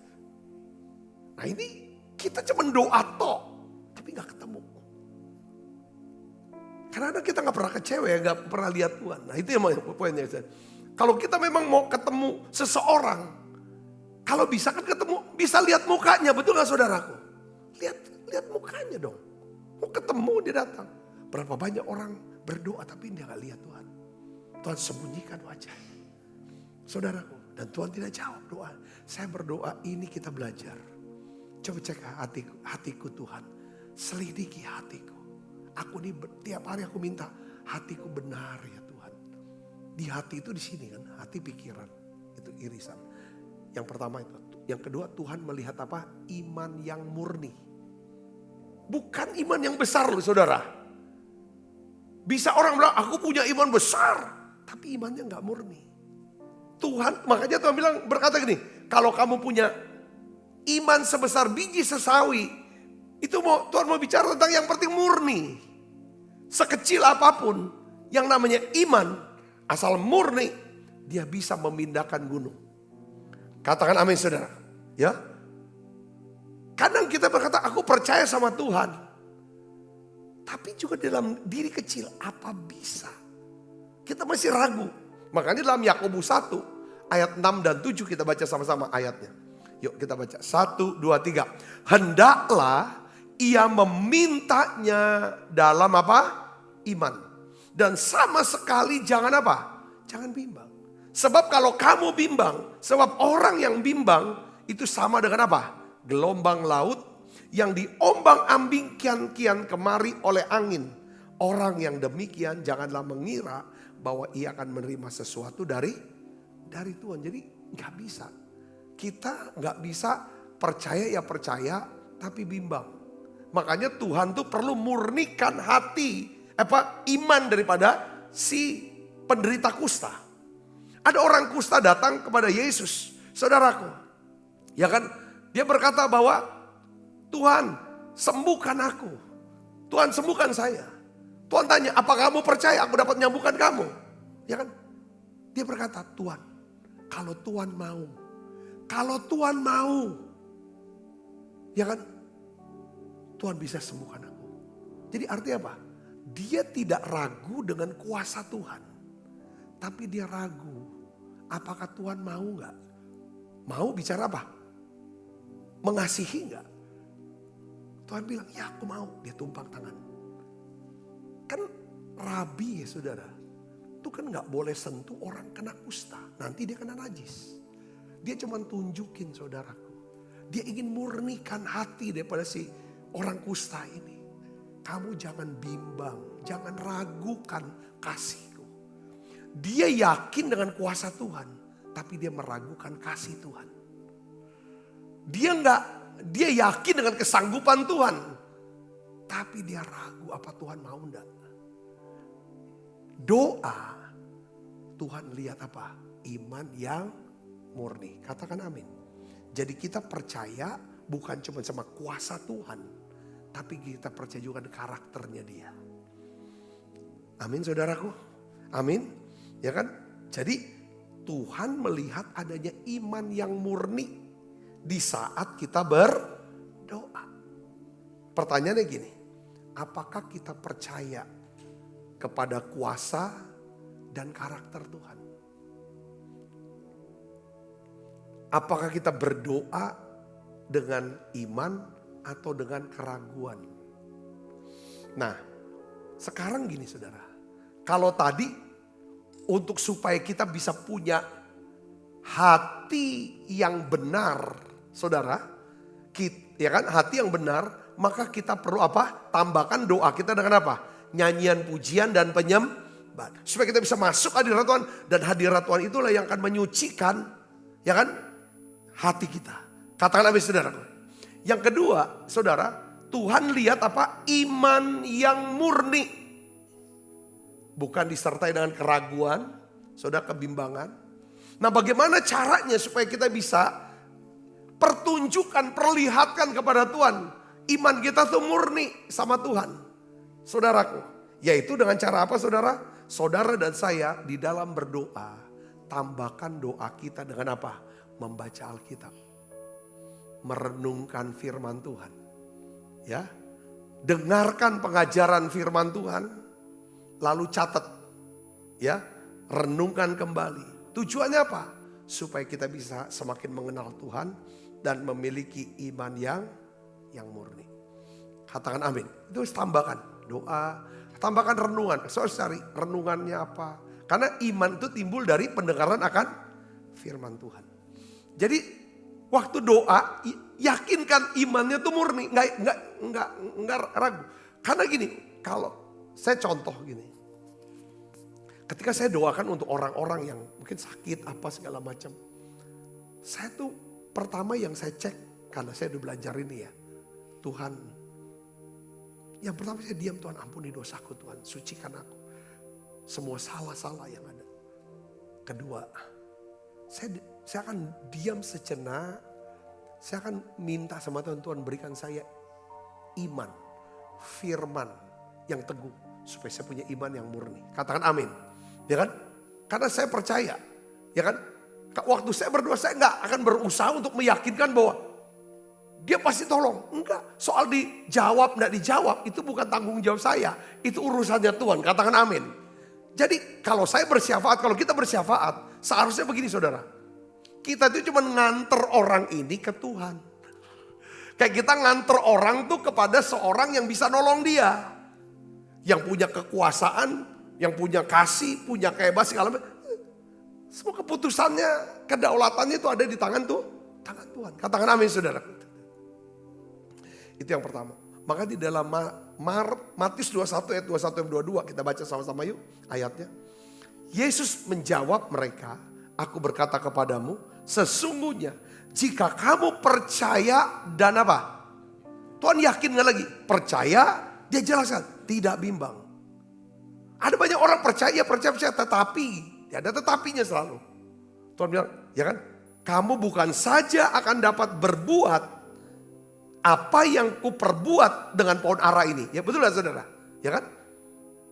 Nah ini kita cuma doa toh, tapi gak ketemu. Karena kita gak pernah kecewa ya, gak pernah lihat Tuhan. Nah itu yang poinnya. Kalau kita memang mau ketemu seseorang, kalau bisa kan ketemu, bisa lihat mukanya, betul gak saudaraku? Lihat mukanya dong. Mau ketemu dia datang. Berapa banyak orang berdoa tapi dia gak lihat Tuhan. Tuhan sembunyikan wajahnya. Saudaraku, dan Tuhan tidak jawab doa. Saya berdoa ini kita belajar. Coba cek hatiku Tuhan. Selidiki hatiku. Aku ini tiap hari aku minta hatiku benar ya Tuhan. Di hati itu di sini kan, hati pikiran. Itu irisan. Yang pertama itu. Yang kedua Tuhan melihat apa? Iman yang murni. Bukan iman yang besar loh saudara. Bisa orang bilang aku punya iman besar. Tapi imannya gak murni. Tuhan, makanya Tuhan bilang berkata gini. Kalau kamu punya iman sebesar biji sesawi. Itu Tuhan mau bicara tentang yang penting murni. Sekecil apapun yang namanya iman. Asal murni dia bisa memindahkan gunung. Katakan amin saudara. Ya. Kadang kita berkata aku percaya sama Tuhan. Tapi juga dalam diri kecil apa bisa? Kita masih ragu. Makanya dalam Yakobus 1 ayat 6 dan 7 kita baca sama-sama ayatnya. Yuk kita baca 1, 2, 3. Hendaklah ia memintanya dalam apa? Iman. Dan sama sekali jangan apa? Jangan bimbang. Sebab kalau kamu bimbang, sebab orang yang bimbang itu sama dengan apa? Gelombang laut yang diombang-ambing kian-kian kemari oleh angin. Orang yang demikian janganlah mengira bahwa ia akan menerima sesuatu dari Tuhan. Jadi nggak bisa. Kita nggak bisa percaya ya percaya tapi bimbang. Makanya Tuhan tuh perlu murnikan hati iman daripada si penderita kusta. Ada orang kusta datang kepada Yesus, saudaraku. Ya kan? Dia berkata bahwa Tuhan sembuhkan aku. Tuhan sembuhkan saya. Tuhan tanya, apa kamu percaya aku dapat menyembuhkan kamu? Ya kan? Dia berkata, Tuhan, kalau Tuhan mau. Kalau Tuhan mau. Ya kan? Tuhan bisa sembuhkan aku. Jadi artinya apa? Dia tidak ragu dengan kuasa Tuhan. Tapi dia ragu. Apakah Tuhan mau gak? Mau bicara apa? Mengasihi gak? Tuhan bilang, ya aku mau. Dia tumpang tangan. Kan rabi ya saudara. Itu kan gak boleh sentuh orang kena kusta. Nanti dia kena najis. Dia cuma tunjukin saudaraku. Dia ingin murnikan hati daripada si orang kusta ini. Kamu jangan bimbang, jangan ragukan kasihku. Dia yakin dengan kuasa Tuhan, tapi dia meragukan kasih Tuhan. Dia yakin dengan kesanggupan Tuhan, tapi dia ragu apa Tuhan mau enggak. Doa, Tuhan lihat apa? Iman yang murni. Katakan amin. Jadi kita percaya bukan cuma sama kuasa Tuhan. Tapi kita percaya juga karakternya dia. Amin saudaraku. Amin. Ya kan? Jadi Tuhan melihat adanya iman yang murni. Di saat kita berdoa. Pertanyaannya gini. Apakah kita percaya kepada kuasa dan karakter Tuhan? Apakah kita berdoa dengan iman atau dengan keraguan? Nah, sekarang gini saudara. Kalau tadi untuk supaya kita bisa punya hati yang benar, saudara, ya kan, hati yang benar, maka kita perlu apa? Tambahkan doa kita dengan apa? Nyanyian, pujian, dan penyembahan. Supaya kita bisa masuk hadirat Tuhan. Dan hadirat Tuhan itulah yang akan menyucikan, ya kan, hati kita. Katakan amin saudara. Yang kedua, saudara, Tuhan lihat apa? Iman yang murni. Bukan disertai dengan keraguan, saudara, kebimbangan. Nah, bagaimana caranya supaya kita bisa pertunjukkan, perlihatkan kepada Tuhan. Iman kita tuh murni sama Tuhan. Saudaraku, yaitu dengan cara apa saudara? Saudara dan saya di dalam berdoa, tambahkan doa kita dengan apa? Membaca Alkitab. Merenungkan firman Tuhan. Ya, dengarkan pengajaran firman Tuhan. Lalu catat, ya, renungkan kembali. Tujuannya apa? Supaya kita bisa semakin mengenal Tuhan dan memiliki iman yang murni. Katakan amin. Itu harus tambahkan doa, tambahkan renungan. Soal cari renungannya apa? Karena iman itu timbul dari pendengaran akan firman Tuhan. Jadi waktu doa yakinkan imannya itu murni, nggak ragu. Karena gini, kalau saya contoh gini. Ketika saya doakan untuk orang-orang yang mungkin sakit apa segala macam. Saya tuh pertama yang saya cek, karena saya udah belajar ini ya. Tuhan, yang pertama saya diam, Tuhan ampuni dosaku Tuhan, sucikan aku. Semua salah-salah yang ada. Kedua, saya akan diam sejenak. Saya akan minta sama Tuhan, Tuhan berikan saya iman, firman yang teguh. Supaya saya punya iman yang murni. Katakan amin. Ya kan? Karena saya percaya. Ya kan? Waktu saya berdoa saya nggak akan berusaha untuk meyakinkan bahwa dia pasti tolong. Enggak. Soal dijawab nggak dijawab itu bukan tanggung jawab saya. Itu urusannya Tuhan. Katakan amin. Jadi kalau saya bersyafaat, kalau kita bersyafaat, seharusnya begini saudara. Kita itu cuma nganter orang ini ke Tuhan. Kayak kita nganter orang tuh kepada seorang yang bisa nolong dia. Yang punya kekuasaan, yang punya kasih, punya kehebasan segala macam. Semua keputusannya, kedaulatannya itu ada di tangan Tuhan. Katakan amin saudara. Itu yang pertama. Maka di dalam Matius 21 ayat 21 dan 22 kita baca sama-sama yuk ayatnya. Yesus menjawab mereka, aku berkata kepadamu, sesungguhnya jika kamu percaya dan apa? Tuhan yakin gak lagi? Percaya, dia jelaskan. Tidak bimbang. Ada banyak orang percaya, tetapi ada tetapinya selalu. Tuhan bilang, ya kan? Kamu bukan saja akan dapat berbuat apa yang kuperbuat dengan pohon ara ini. Ya betul lah saudara, ya kan?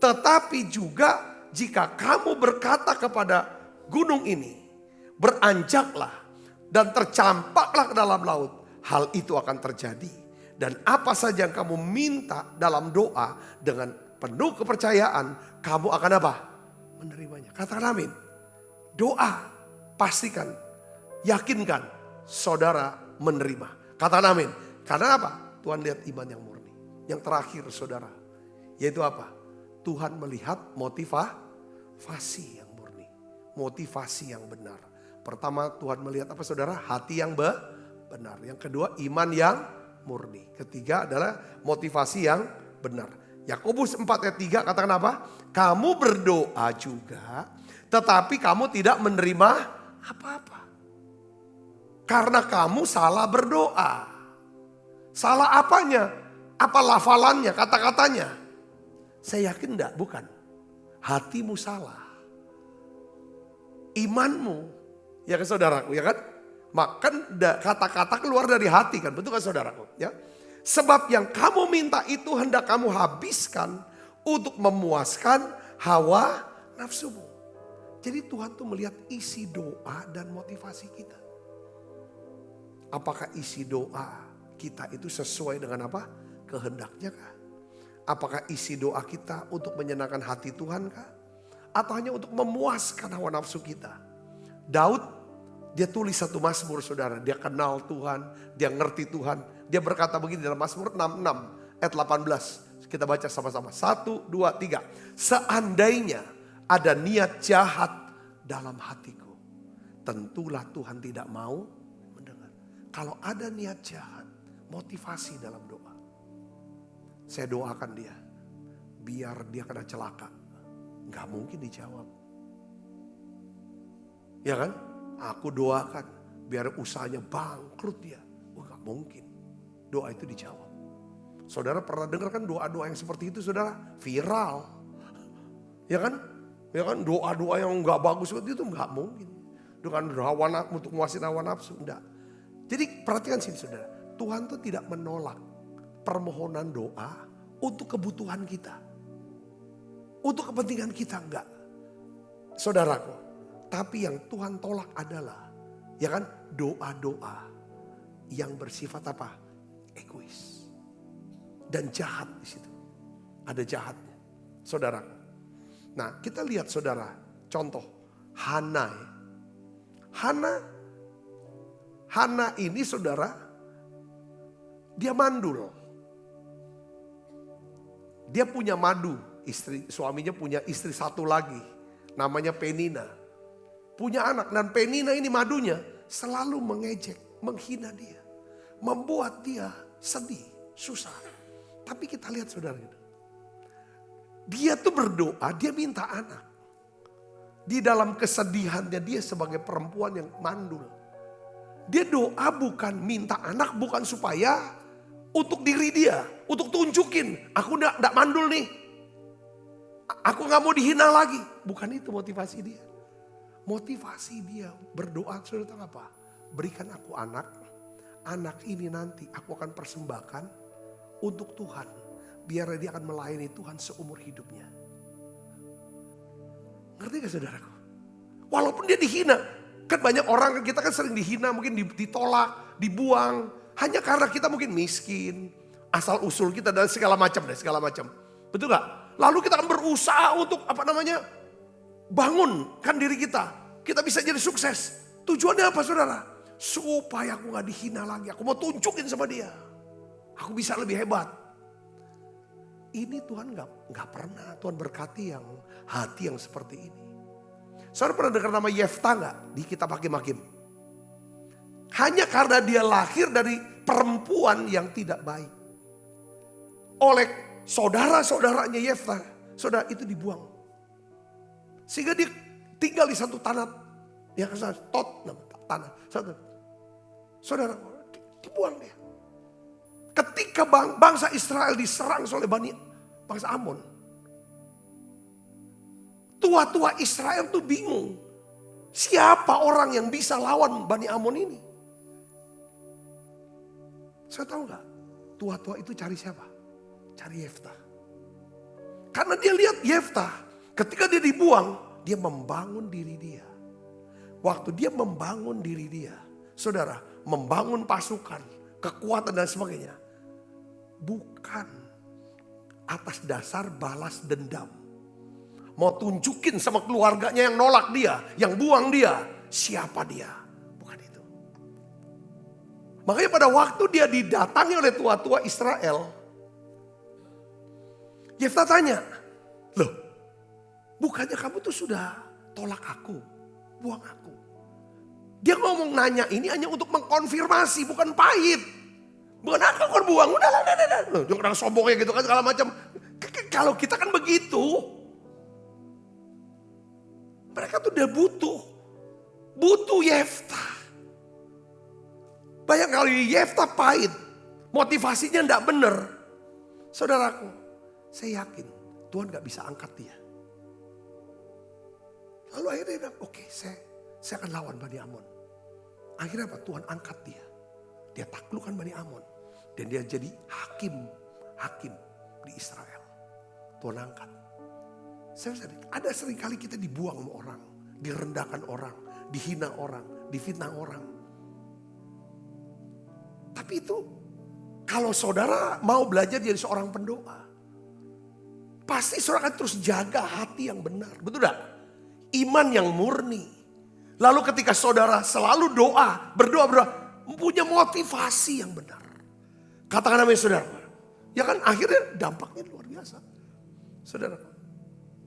Tetapi juga jika kamu berkata kepada gunung ini, beranjaklah dan tercampaklah ke dalam laut, hal itu akan terjadi. Dan apa saja yang kamu minta dalam doa dengan penuh kepercayaan, kamu akan apa? Menerimanya. Katakan amin. Doa, pastikan, yakinkan saudara menerima. Katakan amin. Karena apa? Tuhan lihat iman yang murni. Yang terakhir saudara, yaitu apa? Tuhan melihat motivasi yang murni. Motivasi yang benar. Pertama Tuhan melihat apa saudara? Hati yang benar. Yang kedua iman yang murni. Ketiga adalah motivasi yang benar. Yakobus 4 ayat 3 katakan apa? Kamu berdoa juga, tetapi kamu tidak menerima apa-apa. Karena kamu salah berdoa. Salah apanya? Apa lafalannya, kata-katanya? Saya yakin enggak, bukan. Hatimu salah. Imanmu, ya kan saudaraku, ya kan? Maka kata-kata keluar dari hati kan, betul kan saudaraku? Ya, sebab yang kamu minta itu hendak kamu habiskan untuk memuaskan hawa nafsumu. Jadi Tuhan tuh melihat isi doa dan motivasi kita. Apakah isi doa kita itu sesuai dengan apa? Kehendaknya kah? Apakah isi doa kita untuk menyenangkan hati Tuhan kah? Atau hanya untuk memuaskan hawa nafsu kita? Daud, dia tulis satu Mazmur saudara. Dia kenal Tuhan, dia ngerti Tuhan. Dia berkata begini dalam Mazmur 66 ayat 18. Kita baca sama-sama. 1, 2, 3. Seandainya ada niat jahat dalam hatiku, tentulah Tuhan tidak mau mendengar. Kalau ada niat jahat, motivasi dalam doa. saya doakan dia, biar dia kena celaka. Gak mungkin dijawab. Ya kan? Aku doakan biar usahanya bangkrut dia. Gak mungkin. Doa itu dijawab. Saudara pernah dengar kan doa-doa yang seperti itu, saudara? Viral. Ya kan? Ya kan? Doa-doa yang gak bagus seperti itu gak mungkin. Dengan hawa nafsu, untuk menguasai hawa nafsu, enggak. Jadi perhatikan sini saudara. Tuhan tuh tidak menolak permohonan doa untuk kebutuhan kita. Untuk kepentingan kita, enggak. Saudaraku, tapi yang Tuhan tolak adalah, ya kan, doa-doa yang bersifat apa? Egois. Dan jahat di situ. Ada jahatnya. Saudara. Nah, kita lihat saudara, contoh Hana. Hana ini saudara, dia mandul. Dia punya madu, suaminya punya istri satu lagi, namanya Penina. Punya anak, dan Penina ini madunya selalu mengejek, menghina dia. Membuat dia sedih, susah. Tapi kita lihat saudara, dia tuh berdoa, dia minta anak. Di dalam kesedihannya dia sebagai perempuan yang mandul. Dia doa bukan minta anak, bukan supaya untuk diri dia, untuk tunjukin, aku enggak mandul nih. Aku gak mau dihina lagi. Bukan itu motivasi dia. Motivasi dia berdoa, saudara tahu apa? Berikan aku anak. Anak ini nanti aku akan persembahkan untuk Tuhan. Biar dia akan melayani Tuhan seumur hidupnya. Ngerti gak saudaraku? Walaupun dia dihina. Kan banyak orang, kita kan sering dihina, mungkin ditolak, dibuang. Hanya karena kita mungkin miskin. Asal usul kita dan segala macam. Betul gak? Lalu kita akan berusaha untuk bangunkan diri kita. Kita bisa jadi sukses. Tujuannya apa saudara? Supaya aku gak dihina lagi. Aku mau tunjukin sama dia. Aku bisa lebih hebat. Ini Tuhan gak pernah. Tuhan berkati yang hati yang seperti ini. Saudara pernah dengar nama Yefta gak? Di kitab Hakim-Hakim. Hanya karena dia lahir dari perempuan yang tidak baik. Oleh saudara-saudaranya Yefta. Saudara itu dibuang. Sehingga dia tinggal di satu tanah. Yang tanah. Saudara dibuang dia. Ketika bangsa Israel diserang oleh bangsa Amon. Tua-tua Israel tuh bingung. Siapa orang yang bisa lawan Bani Amon ini? Saya tahu gak? Tua-tua itu cari siapa? Cari Yefta. Karena dia lihat Yefta. Ketika dia dibuang, dia membangun diri dia. Waktu dia membangun diri dia. Saudara, membangun pasukan, kekuatan dan sebagainya. Bukan atas dasar balas dendam. Mau tunjukin sama keluarganya yang nolak dia, yang buang dia. Siapa dia? Bukan itu. Makanya pada waktu dia didatangi oleh tua-tua Israel. Yefta tanya, loh bukannya kamu tuh sudah tolak aku, buang aku. Dia ngomong nanya ini hanya untuk mengkonfirmasi, bukan pahit. Bukan aku kan buang, udah. Jangan sombongnya gitu kan segala macam. Kalau kita kan begitu. Mereka tuh udah butuh Yefta. Banyak kali Yefta pahit, motivasinya enggak benar. Saudaraku, saya yakin Tuhan gak bisa angkat dia. Lalu akhirnya dia bilang, oke, saya akan lawan Bani Amon. Akhirnya apa? Tuhan angkat dia. Dia taklukkan Bani Amon. Dan dia jadi hakim di Israel. Tuhan angkat. Ada sering kali kita dibuang sama orang. Direndahkan orang. Dihina orang. Difitnah orang. Tapi itu kalau saudara mau belajar jadi seorang pendoa. Pasti saudara akan terus jaga hati yang benar. Betul gak? Iman yang murni. Lalu ketika saudara selalu berdoa. Punya motivasi yang benar. Katakan amin saudara. Ya kan akhirnya dampaknya luar biasa. Saudara.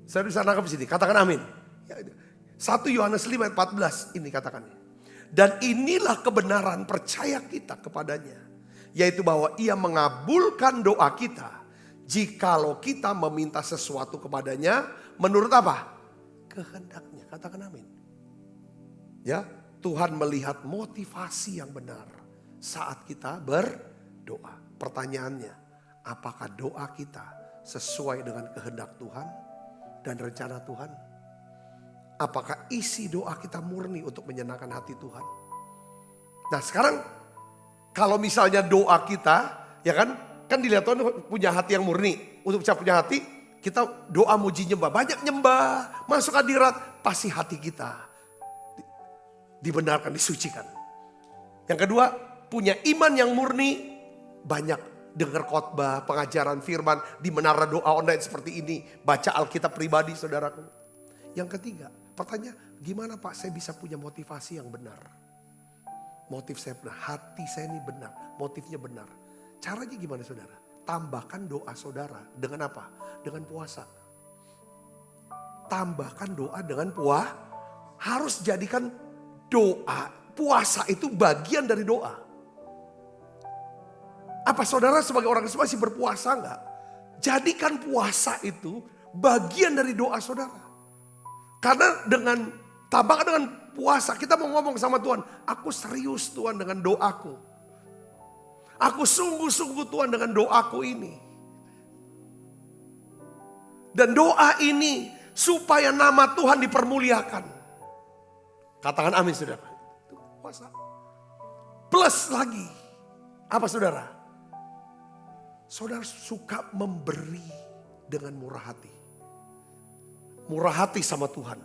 Saya bisa nangkap di sini. Katakan amin. 1 Yohanes 5 ayat 14 ini katakannya. Dan inilah kebenaran percaya kita kepadanya. Yaitu bahwa ia mengabulkan doa kita. jikalau kita meminta sesuatu kepadanya menurut apa? Kehendaknya. Katakan amin. Ya, Tuhan melihat motivasi yang benar saat kita berdoa. Pertanyaannya, apakah doa kita sesuai dengan kehendak Tuhan dan rencana Tuhan? Apakah isi doa kita murni untuk menyenangkan hati Tuhan? Nah sekarang kalau misalnya doa kita, ya kan dilihat Tuhan punya hati yang murni. Untuk bisa punya hati, kita doa muji nyembah. Banyak nyembah, masuk hadirat, pasti hati kita dibenarkan, disucikan. Yang kedua, punya iman yang murni, banyak dengar khotbah, pengajaran firman di menara doa online seperti ini. Baca Alkitab pribadi saudaraku. Yang ketiga, pertanyaan, gimana Pak saya bisa punya motivasi yang benar? Motif saya benar, hati saya ini benar, motifnya benar. Caranya gimana saudara? Tambahkan doa saudara dengan apa? Dengan puasa. Tambahkan doa dengan puasa. Harus jadikan doa, puasa itu bagian dari doa. Apa saudara sebagai orang Kristen masih berpuasa enggak? Jadikan puasa itu bagian dari doa saudara. Karena tambahkan dengan puasa, kita mau ngomong sama Tuhan, aku serius Tuhan dengan doaku. Aku sungguh-sungguh Tuhan dengan doaku ini. Dan doa ini supaya nama Tuhan dipermuliakan. Katakan amin saudara. Itu puasa. Plus lagi, apa saudara? Saudara suka memberi dengan murah hati. Murah hati sama Tuhan.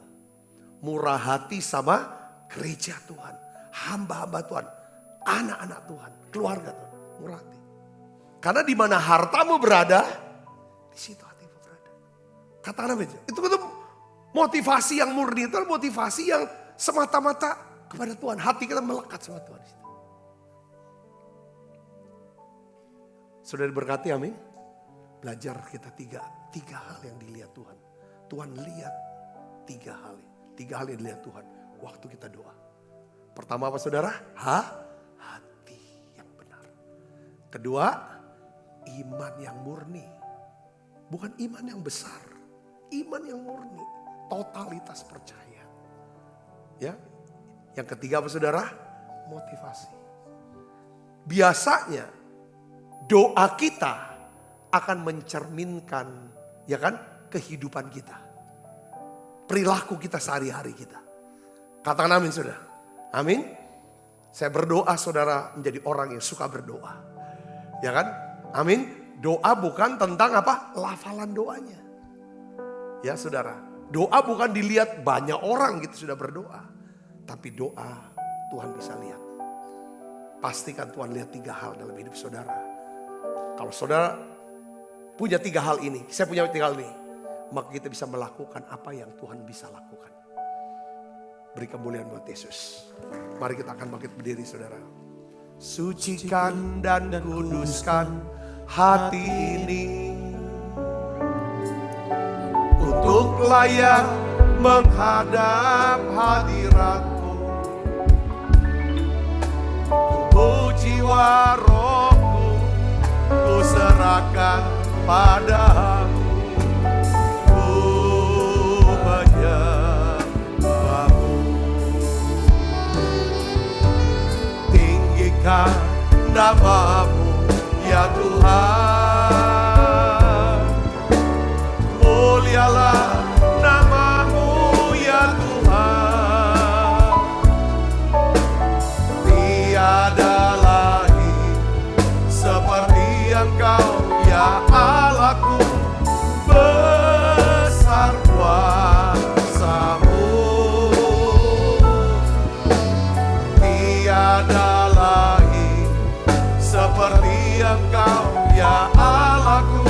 Murah hati sama gereja Tuhan. Hamba-hamba Tuhan. Anak-anak Tuhan. Keluarga Tuhan. Murah hati. Karena di mana hartamu berada, di situ hatimu berada. Katakan apa itu? Itu motivasi yang murni. Itu motivasi yang semata-mata kepada Tuhan. Hati kita melekat sama Tuhan. Sudah diberkati amin. Belajar kita tiga hal yang dilihat Tuhan. Tuhan lihat tiga hal yang dilihat Tuhan waktu kita doa. Pertama apa saudara? Hati yang benar. Kedua, iman yang murni. Bukan iman yang besar. Iman yang murni. Totalitas percaya. Ya. Yang ketiga apa saudara? Motivasi. Biasanya doa kita akan mencerminkan, ya kan, kehidupan kita. Perilaku kita sehari-hari kita. Katakan amin saudara. Amin. Saya berdoa saudara menjadi orang yang suka berdoa. Ya kan? Amin. Doa bukan tentang apa? Lafalan doanya. Ya saudara. Doa bukan dilihat banyak orang gitu sudah berdoa. Tapi doa Tuhan bisa lihat. Pastikan Tuhan lihat tiga hal dalam hidup saudara. Kalau saudara punya tiga hal ini, saya punya tiga hal ini, maka kita bisa melakukan apa yang Tuhan bisa lakukan. Beri kemuliaan buat Yesus. Mari kita akan bangkit berdiri saudara. Sucikan dan kuduskan hati ini untuk layak menghadap hadirat-Mu. Tubuh jiwa rohku ku serahkan padamu. Namamu ya Tuhan, mulialah namamu ya Tuhan. Tiada lagi seperti Engkau ya Allahku, besar kuasa-Mu. Tiada seperti Engkau ya Allahku,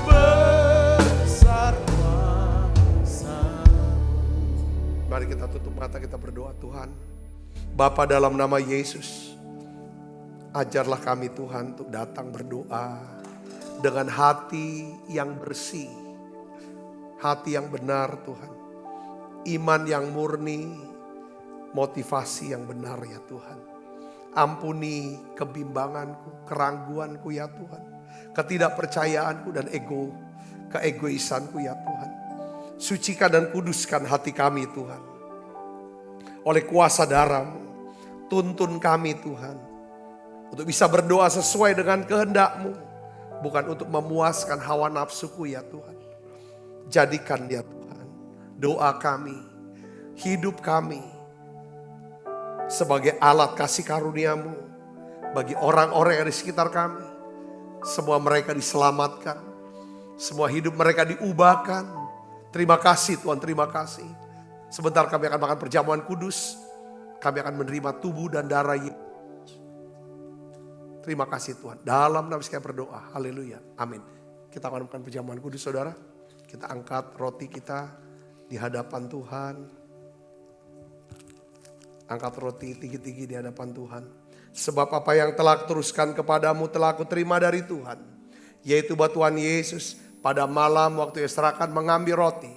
besar kuasa. Mari kita tutup mata, kita berdoa. Tuhan Bapa, dalam nama Yesus, ajarlah kami Tuhan untuk datang berdoa dengan hati yang bersih, hati yang benar Tuhan, iman yang murni, motivasi yang benar ya Tuhan. Ampuni kebimbanganku, keraguanku ya Tuhan. ketidakpercayaanku dan keegoisanku ya Tuhan. Sucikan dan kuduskan hati kami Tuhan. Oleh kuasa darah-Mu, tuntun kami Tuhan. Untuk bisa berdoa sesuai dengan kehendak-Mu. Bukan untuk memuaskan hawa nafsuku ya Tuhan. Jadikan ya Tuhan doa kami, hidup kami sebagai alat kasih karunia-Mu bagi orang-orang yang di sekitar kami. Semua mereka diselamatkan, semua hidup mereka diubahkan. Terima kasih Tuhan, terima kasih. Sebentar kami akan makan perjamuan kudus. Kami akan menerima tubuh dan darah Yesus. Terima kasih Tuhan. Dalam nama Yesus kami berdoa. Haleluya. Amin. Kita akan makan perjamuan kudus saudara. Kita angkat roti kita di hadapan Tuhan. Angkat roti tinggi-tinggi di hadapan Tuhan. Sebab apa yang telah teruskan kepadamu telah aku terima dari Tuhan. Yaitu bahwa Tuhan Yesus pada malam waktu ia serahkan mengambil roti.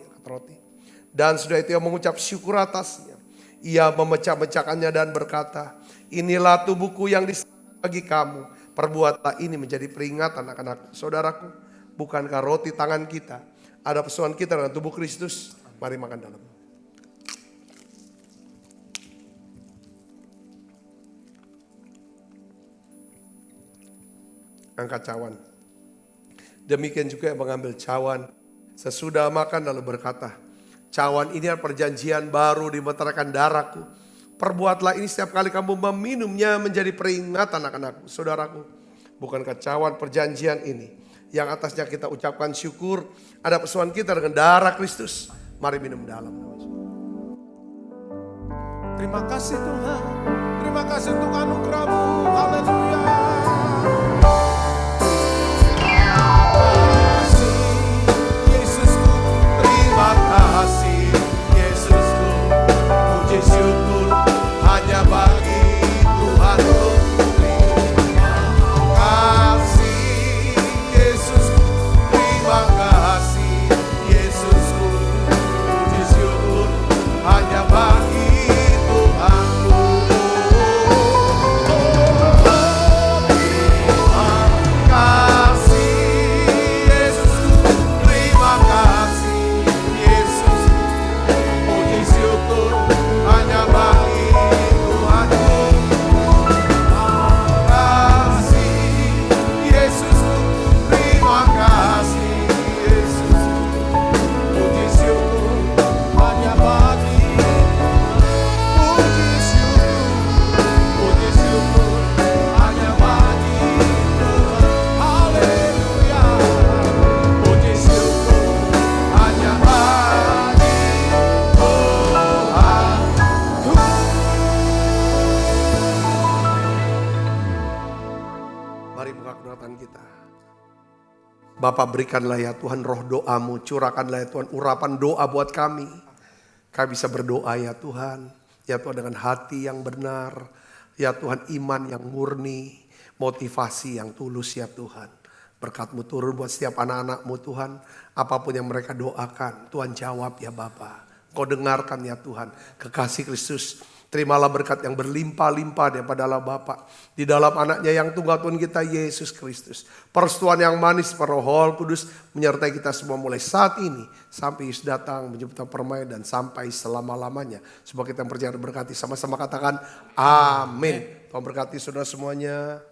Dan sudah itu ia mengucap syukur atasnya. Ia memecah-mecahkannya dan berkata, inilah tubuhku yang diserahkan bagi kamu. Perbuatlah ini menjadi peringatan anak-anak saudaraku. Bukankah roti tangan kita ada persoalan kita dengan tubuh Kristus? Mari makan dalam. Angkat cawan. Demikian juga yang mengambil cawan sesudah makan lalu berkata, cawan ini adalah perjanjian baru dimeteraikan darahku. Perbuatlah ini setiap kali kamu meminumnya menjadi peringatan anak-anakku, saudaraku. Bukankah cawan perjanjian ini yang atasnya kita ucapkan syukur, ada persoalan kita dengan darah Kristus. Mari minum dalam. Terima kasih Tuhan. Terima kasih untuk anugerah-Mu. Haleluya. Yesusku, terima kasih. Yesusku, puji syukur hanya bagi Tuhanku. Terima kasih Yesusku, puji syukur hanya bagi Tuhanku. Bapak berikanlah ya Tuhan roh doamu, curahkanlah ya Tuhan urapan doa buat kami. Kami bisa berdoa ya Tuhan. Ya Tuhan dengan hati yang benar. Ya Tuhan iman yang murni. Motivasi yang tulus ya Tuhan. Berkat-Mu turun buat setiap anak-anak-Mu Tuhan. Apapun yang mereka doakan Tuhan jawab ya Bapa. Kau dengarkan ya Tuhan. Kekasih Kristus. Terimalah berkat yang berlimpah-limpah daripada Allah Bapa. Di dalam anaknya yang tunggal Tuhan kita Yesus Kristus. Persetujuan yang manis per Roh Kudus menyertai kita semua mulai saat ini. Sampai Yesus datang menjemput permainan dan sampai selama-lamanya. Semoga kita yang percaya berkati sama-sama katakan amin. Tuhan berkati saudara semuanya.